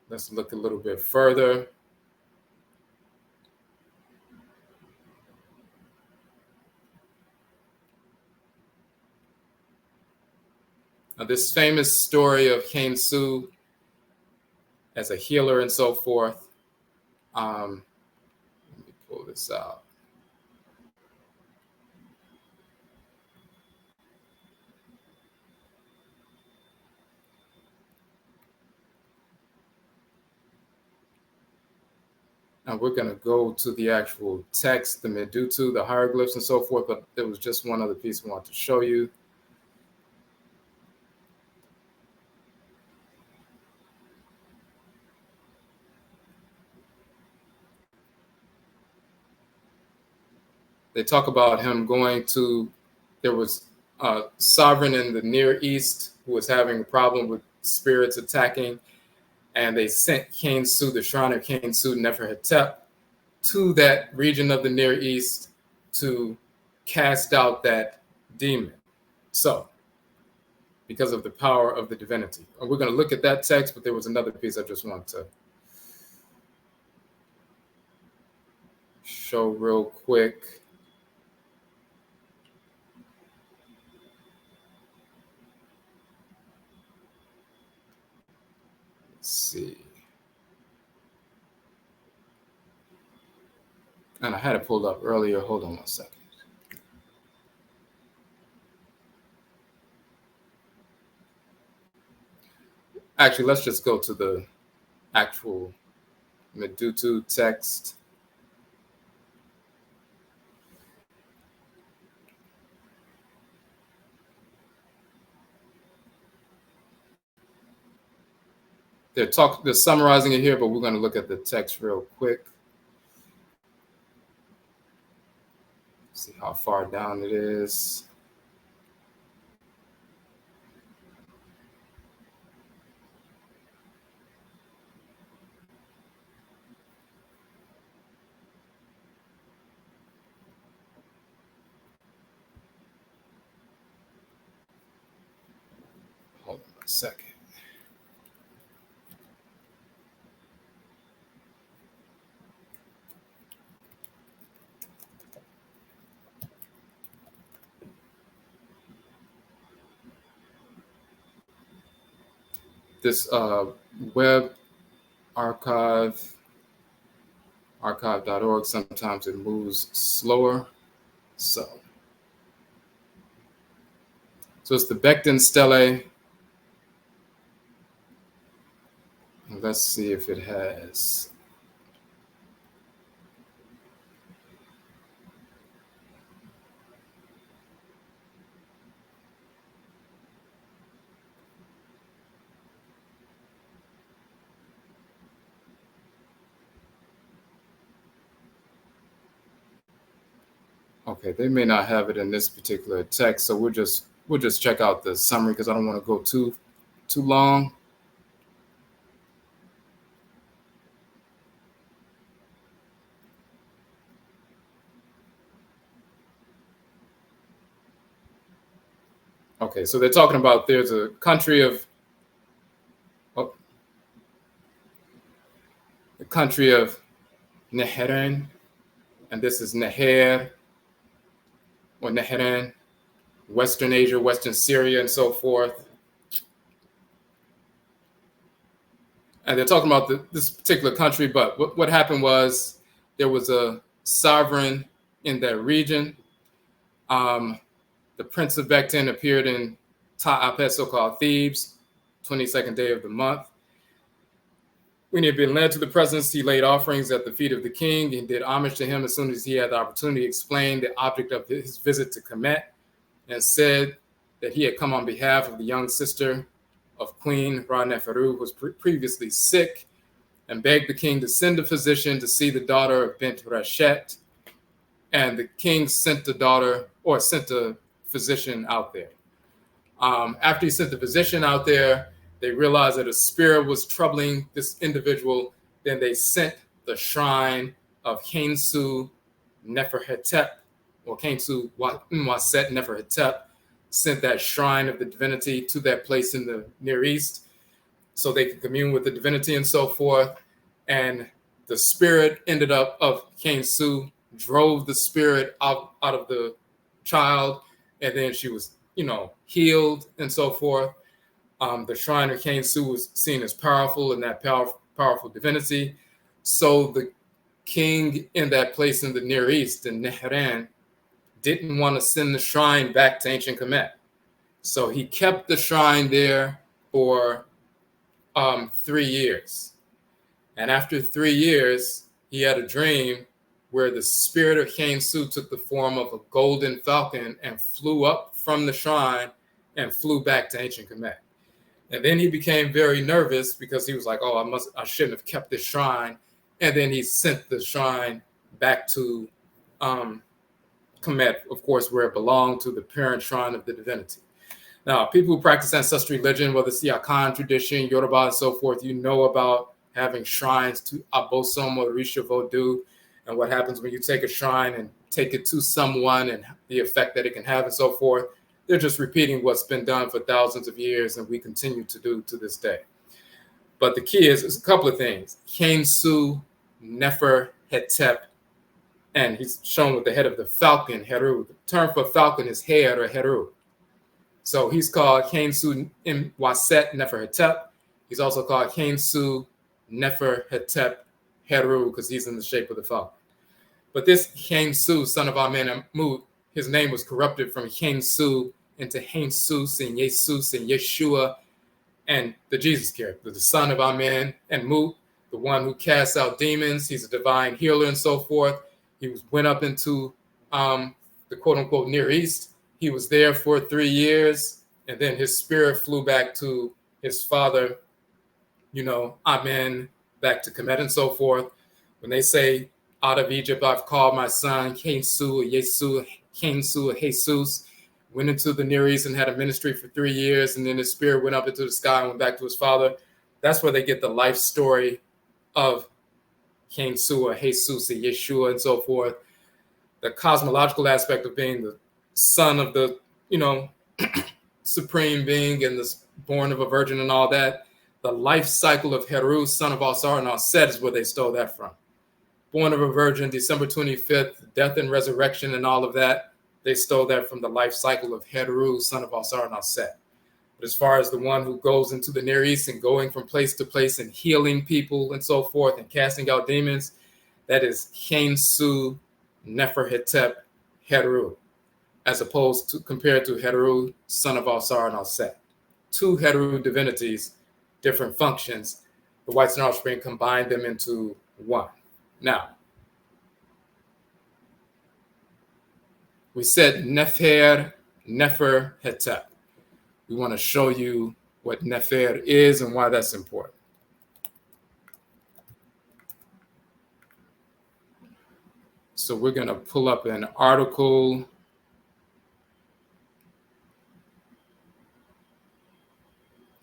Let's look a little bit further. Now, this famous story of Khensu as a healer and so forth. Let me pull this out. And we're going to go to the actual text, the Medutu, the hieroglyphs, and so forth. But there was just one other piece I want to show you. They talk about him going to, there was a sovereign in the Near East who was having a problem with spirits attacking, and they sent Khensu, the shrine of Khensu Neferhetep, to that region of the Near East to cast out that demon. So, because of the power of the divinity. And we're going to look at that text, but there was another piece I just want to show real quick. Let's see. And I had it pulled up earlier. Hold on one second. Actually, let's just go to the actual Medutu text. They're summarizing it here, but we're going to look at the text real quick. See how far down it is. Hold on a second. This web archive.org, sometimes it moves slower. So it's the Becton Stele. Let's see if it has. Okay, they may not have it in this particular text, so we'll just check out the summary because I don't want to go too long. Okay, so they're talking about there's a country of the country of Neheren, and this is Neher or Neheren, Western Asia, Western Syria, and so forth. And they're talking about this particular country, but what happened was there was a sovereign in that region. The Prince of Becton appeared in Ta'apet, so-called Thebes, 22nd day of the month. When he had been led to the presence, he laid offerings at the feet of the king and did homage to him as soon as he had the opportunity to explain the object of his visit to Kemet, and said that he had come on behalf of the young sister of Queen Ra-Neferu, who was previously sick, and begged the king to send a physician to see the daughter of Bint Reshet. And the king sent a physician out there. After he sent the physician out there, they realized that a spirit was troubling this individual. Then they sent the shrine of Khensu Neferhetep, or Khensu Wadjet Neferhetep, sent that shrine of the divinity to that place in the Near East so they could commune with the divinity and so forth. And the spirit of Khensu drove the spirit out of the child, and then she was, healed and so forth. The shrine of Khensu was seen as powerful and that powerful divinity. So the king in that place in the Near East, in Neheren, didn't want to send the shrine back to ancient Kemet. So he kept the shrine there for 3 years. And after 3 years, he had a dream where the spirit of Khensu took the form of a golden falcon and flew up from the shrine and flew back to ancient Kemet. And then he became very nervous because he was like, oh, I shouldn't have kept this shrine. And then he sent the shrine back to Kemet, of course, where it belonged, to the parent shrine of the divinity. Now, people who practice ancestral religion, whether it's the Akan tradition, Yoruba, and so forth, you know about having shrines to Abosom or Orisha Vodou, and what happens when you take a shrine and take it to someone and the effect that it can have and so forth. They're just repeating what's been done for thousands of years, and we continue to do to this day. But the key is a couple of things. Khensu, Nefer, Hetep, and he's shown with the head of the falcon, Heru. The term for falcon is Her or Heru. So he's called Khensu and Wadjet Nefer Hetep. He's also called Khensu Nefer Hetep Heru because he's in the shape of the falcon. But this Khensu, son of Amen, his name was corrupted from Khensu into Hensus and Jesus and Yeshua and the Jesus character, the son of Amen and Mut, the one who casts out demons. He's a divine healer and so forth. He went up into the quote-unquote Near East. He was there for 3 years, and then his spirit flew back to his father, Amen, back to Kemet and so forth. When they say, out of Egypt, I've called my son, Khensu, Jesus, went into the Near East and had a ministry for 3 years, and then his spirit went up into the sky and went back to his father. That's where they get the life story of Khensu or Jesus and Yeshua and so forth. The cosmological aspect of being the son of the, supreme being and this born of a virgin and all that. The life cycle of Heru, son of Asar and Aset, is where they stole that from. Born of a virgin, December 25th, death and resurrection and all of that. They stole that from the life cycle of Heru, son of Asar and Aset. But as far as the one who goes into the Near East and going from place to place and healing people and so forth and casting out demons, that is Khensu Nefer Hetep Heru, as opposed to compared to Heru, son of Asar and Aset. Two Heru divinities, different functions. The whites and offspring combined them into one. Now, we said Nefer Hetep. We want to show you what Nefer is and why that's important. So we're going to pull up an article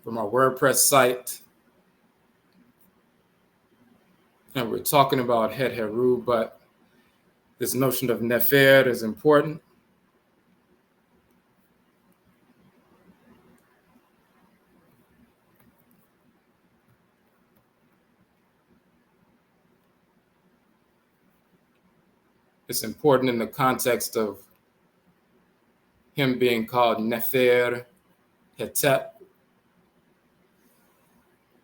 from our WordPress site. And we're talking about Het Heru, but this notion of Nefer is important. It's important in the context of him being called Nefer Hetep.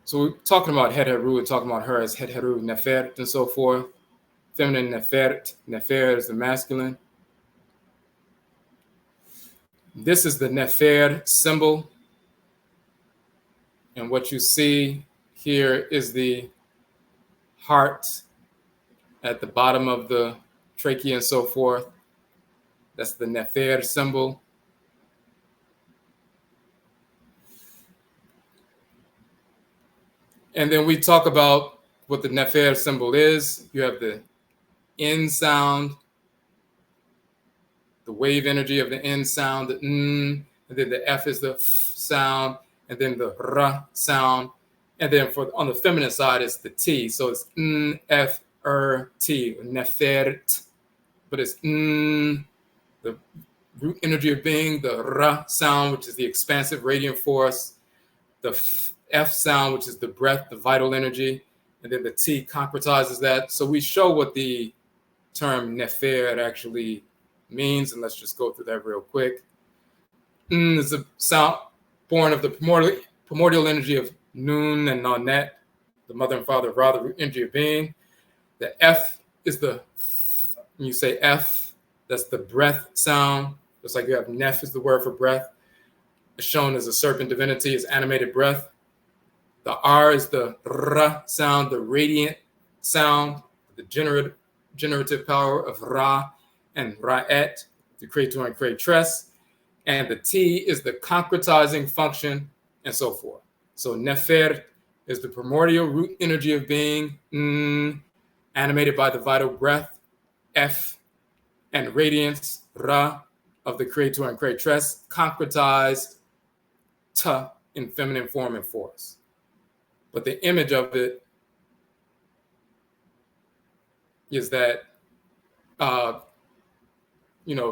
So we're talking about Het Heru, we're talking about her as Het Heru Nefert and so forth. Feminine Nefert, Nefer is the masculine. This is the Nefer symbol. And what you see here is the heart at the bottom of the trachea and so forth. That's the Nefer symbol. And then we talk about what the Nefer symbol is. You have the N sound, the wave energy of the N sound, the N, and then the F is the F sound, and then the R sound. And then on the feminine side, it's the T. So it's N, F, R, T, Nefert. But it's N, the root energy of being, the R sound, which is the expansive radiant force, the F sound, which is the breath, the vital energy, and then the T concretizes that. So we show what the term Nefer actually means, and let's just go through that real quick. N is a sound born of the primordial energy of Nun and Nonet, the mother and father of Ra, the root energy of being. The F is when you say F, that's the breath sound. Just like you have Neph is the word for breath. It's shown as a serpent divinity, is animated breath. The R is the R sound, the radiant sound, the generative power of Ra and Ra'et, the creator and creatress. And the T is the concretizing function, and so forth. So Nefer is the primordial root energy of being, animated by the vital breath, F, and radiance, Ra, of the creator and creatress, concretized, Ta, in feminine form and force. But the image of it is that,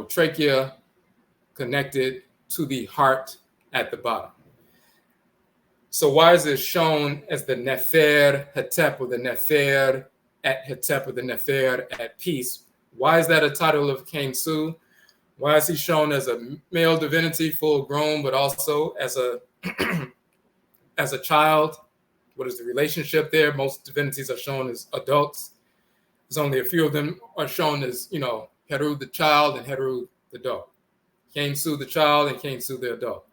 trachea connected to the heart at the bottom. So why is it shown as the Nefer Hetep, or the Nefer at Hetep, or the Nefer at peace? Why is that a title of Khensu? Why is he shown as a male divinity, full grown, but also as a as a child? What is the relationship there? Most divinities are shown as adults. There's only a few of them are shown as, Heru the child and Heru the adult. Khensu the child and Khensu the adult.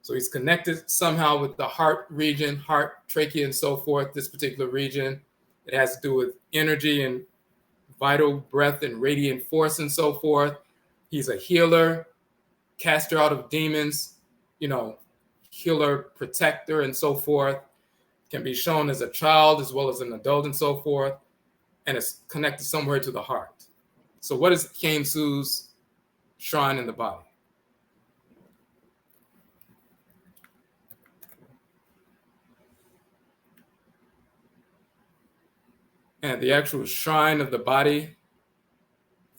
So he's connected somehow with the heart region, heart, trachea, and so forth, this particular region. It has to do with energy and vital breath and radiant force and so forth. He's a healer, caster out of demons, healer, protector, and so forth. Can be shown as a child as well as an adult and so forth. And it's connected somewhere to the heart. So what is Khensu's shrine in the body? And the actual shrine of the body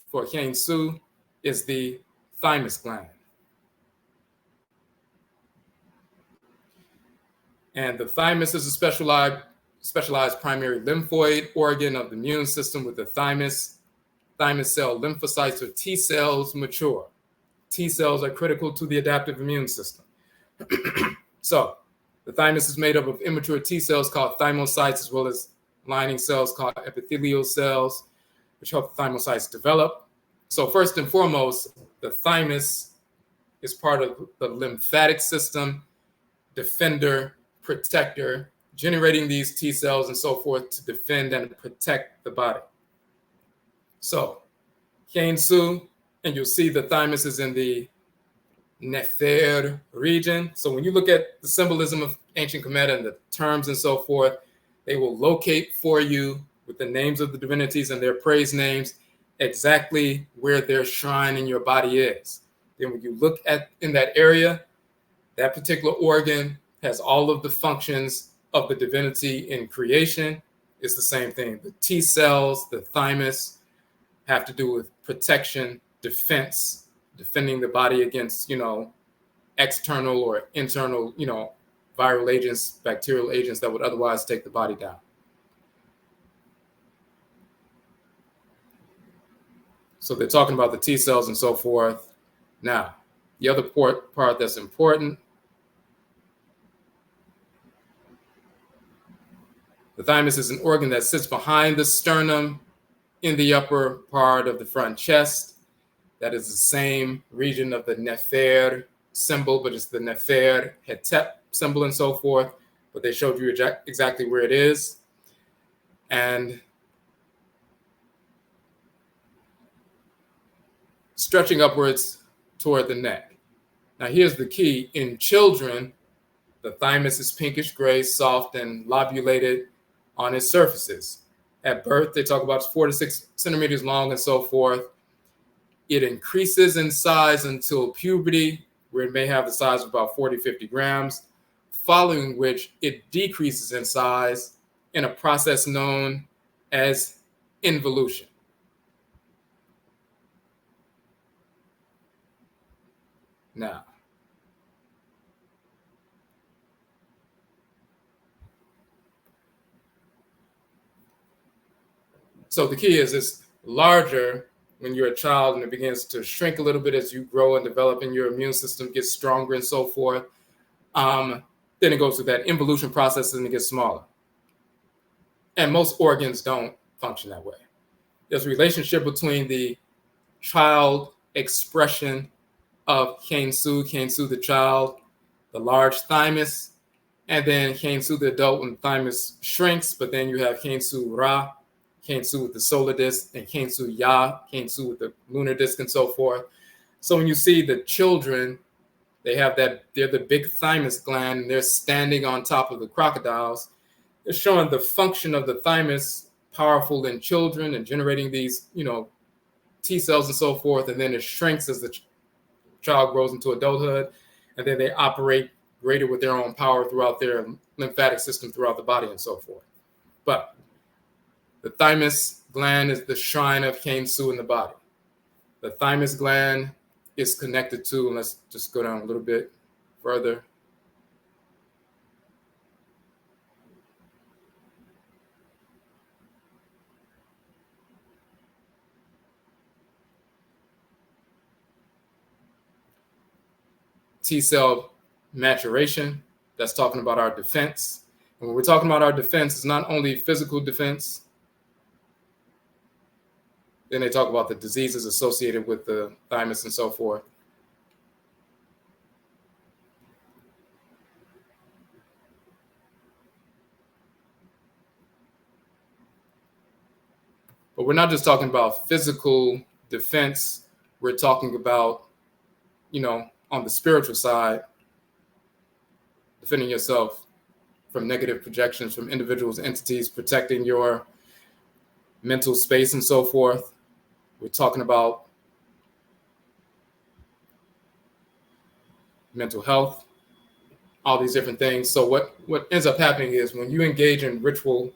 for Khensu is the thymus gland. And the thymus is a specialized primary lymphoid organ of the immune system with the thymus cell lymphocytes, or T cells, mature. T cells are critical to the adaptive immune system. So the thymus is made up of immature T cells called thymocytes, as well as lining cells called epithelial cells, which help the thymocytes develop. So first and foremost, the thymus is part of the lymphatic system, defender, protector, generating these T cells and so forth to defend and protect the body. So Khensu, and you'll see the thymus is in the Nefer region. So when you look at the symbolism of ancient Kemet and the terms and so forth, they will locate for you with the names of the divinities and their praise names exactly where their shrine in your body is. Then when you look at in that area, that particular organ has all of the functions of the divinity in creation. It's the same thing. The T cells, the thymus, have to do with protection, defense, defending the body against, external or internal, viral agents, bacterial agents that would otherwise take the body down. So they're talking about the T cells and so forth. Now, the other part that's important, the thymus is an organ that sits behind the sternum in the upper part of the front chest. That is the same region of the Nefer symbol, but it's the Nefer Hetep symbol and so forth. But they showed you exactly where it is. And stretching upwards toward the neck. Now here's the key. In children, the thymus is pinkish gray, soft, and lobulated on its surfaces. At birth, they talk about 4 to 6 centimeters long and so forth. It increases in size until puberty, where it may have the size of about 40, 50 grams, following which it decreases in size in a process known as involution. Now, so the key is it's larger when you're a child, and it begins to shrink a little bit as you grow and develop, and your immune system gets stronger and so forth. Then it goes through that involution process and it gets smaller. And most organs don't function that way. There's a relationship between the child expression of Khensu the child, the large thymus, and then Khensu the adult when the thymus shrinks, but then you have Khensu Ra, Khensu with the solar disk, and Khensu Ya, Khensu with the lunar disk, and so forth. So when you see the children, they're the big thymus gland, and they're standing on top of the crocodiles. They're showing the function of the thymus powerful in children and generating these, T cells and so forth. And then it shrinks as the child grows into adulthood. And then they operate greater with their own power throughout their lymphatic system throughout the body and so forth. But the thymus gland is the shrine of Khensu in the body. The thymus gland is connected to, and let's just go down a little bit further. T cell maturation, that's talking about our defense. And when we're talking about our defense, it's not only physical defense. Then they talk about the diseases associated with the thymus and so forth. But we're not just talking about physical defense. We're talking about, on the spiritual side, defending yourself from negative projections from individuals, entities, protecting your mental space and so forth. We're talking about mental health, all these different things. So what ends up happening is when you engage in ritual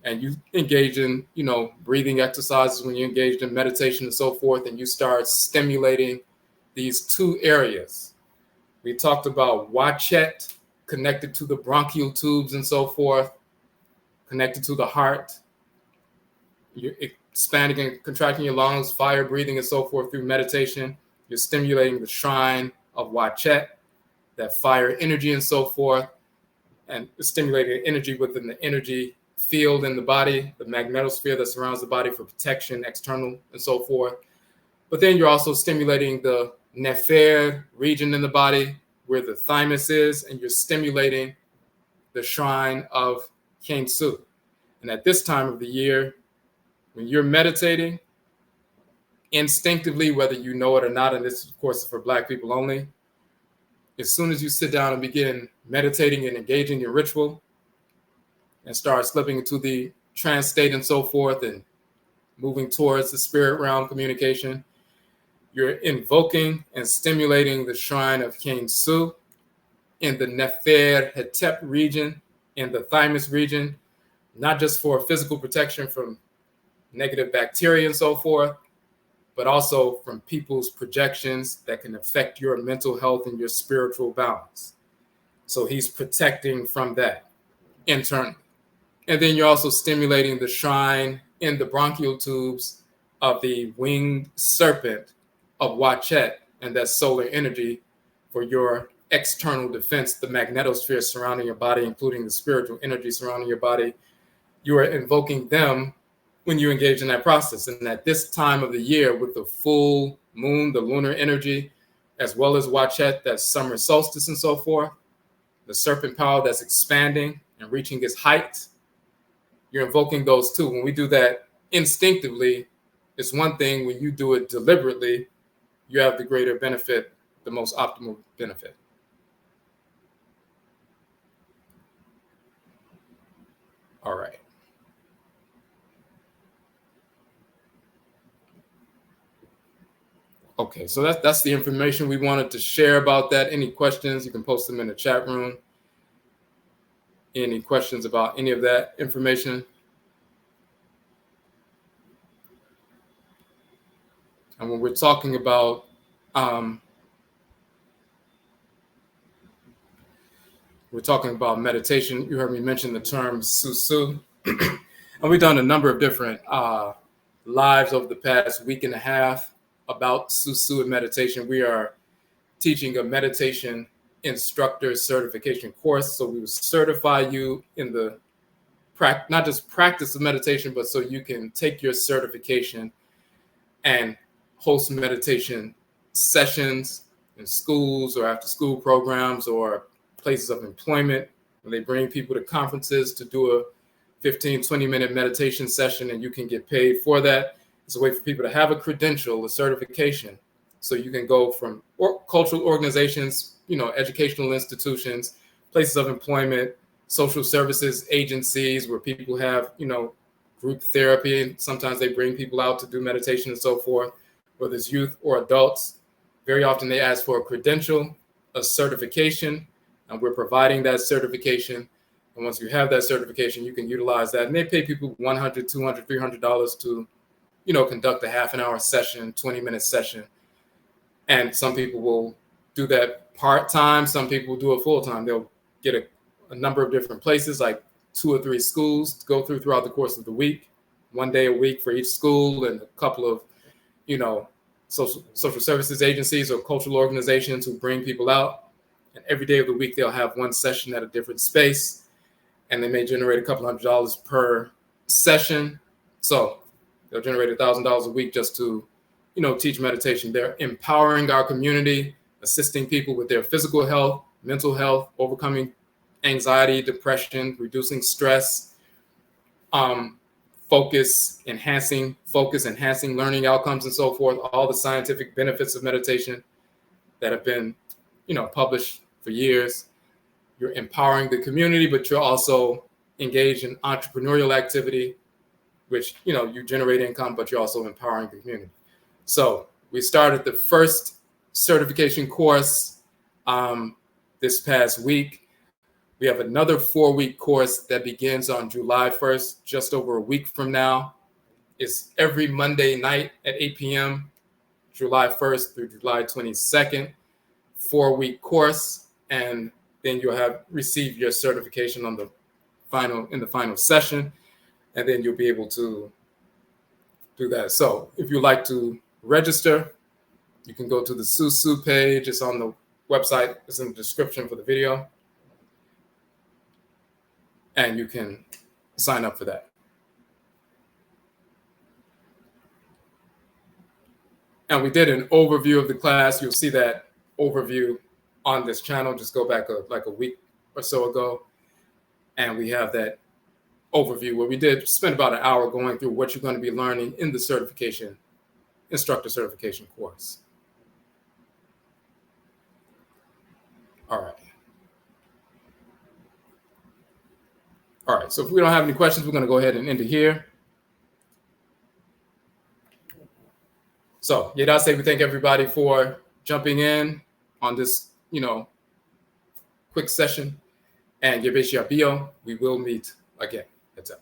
and you engage in, breathing exercises, when you engage in meditation and so forth, and you start stimulating these two areas. We talked about Wadjet, connected to the bronchial tubes and so forth, connected to the heart. You're expanding and contracting your lungs, fire breathing and so forth through meditation. You're stimulating the shrine of Wadjet, that fire energy and so forth, and stimulating energy within the energy field in the body, the magnetosphere that surrounds the body for protection, external and so forth. But then you're also stimulating the Nefer region in the body where the thymus is, and you're stimulating the shrine of Khensu. And at this time of the year, when you're meditating, instinctively, whether you know it or not, and this, of course, is for Black people only, as soon as you sit down and begin meditating and engaging in ritual and start slipping into the trance state and so forth and moving towards the spirit realm communication, you're invoking and stimulating the shrine of Khensu in the Nefer Hetep region, in the thymus region, not just for physical protection from negative bacteria and so forth, but also from people's projections that can affect your mental health and your spiritual balance. So he's protecting from that internally. And then you're also stimulating the shrine in the bronchial tubes of the winged serpent of Wadjet and that solar energy for your external defense, the magnetosphere surrounding your body, including the spiritual energy surrounding your body. You are invoking them when you engage in that process. And at this time of the year, with the full moon, the lunar energy, as well as Wadjet, that summer solstice and so forth, the serpent power that's expanding and reaching its height, you're invoking those too. When we do that instinctively, it's one thing. When you do it deliberately, you have the greater benefit, the most optimal benefit. All right. Okay, so that's the information we wanted to share about that. Any questions, you can post them in the chat room. Any questions about any of that information? And when we're talking about meditation, you heard me mention the term Susuw. And we've done a number of different lives over the past week and a half about Susuw and meditation. We are teaching a meditation instructor certification course. So we will certify you in the not just practice of meditation, but so you can take your certification and host meditation sessions in schools or after school programs or places of employment. When they bring people to conferences to do a 15, 20-minute meditation session, and you can get paid for that. It's a way for people to have a credential, a certification. So you can go from cultural organizations, educational institutions, places of employment, social services agencies where people have, group therapy, and sometimes they bring people out to do meditation and so forth, whether it's youth or adults. Very often they ask for a credential, a certification, and we're providing that certification. And once you have that certification, you can utilize that. And they pay people $100, $200, $300 to, conduct a half an hour session, 20-minute session. And some people will do that part-time. Some people will do it full-time. They'll get a number of different places, like 2 or 3 schools to go throughout the course of the week, 1 day a week for each school, and a couple of, social services agencies or cultural organizations who bring people out. And every day of the week, they'll have 1 session at a different space, and they may generate a couple $100 per session. So they'll generate $1,000 a week just to, teach meditation. They're empowering our community, assisting people with their physical health, mental health, overcoming anxiety, depression, reducing stress, focus, enhancing learning outcomes, and so forth. All the scientific benefits of meditation that have been, published for years. You're empowering the community, but you're also engaged in entrepreneurial activity, which, you generate income, but you're also empowering the community. So we started the first certification course this past week. We have another 4-week course that begins on July 1st, just over a week from now. It's every Monday night at 8 p.m., July 1st through July 22nd, 4-week course. And then you'll have received your certification in the final session, and then you'll be able to do that. So if you'd like to register, you can go to the Susuw page. It's on the website. It's in the description for the video. And you can sign up for that. And we did an overview of the class. You'll see that overview on this channel. Just go back like a week or so ago. And we have that overview where we did spend about an hour going through what you're going to be learning in the instructor certification course. All right, so if we don't have any questions, we're going to go ahead and end it here. So, Yedase, we thank everybody for jumping in on this, quick session. And Yebeshi Abio, we will meet again. That's it.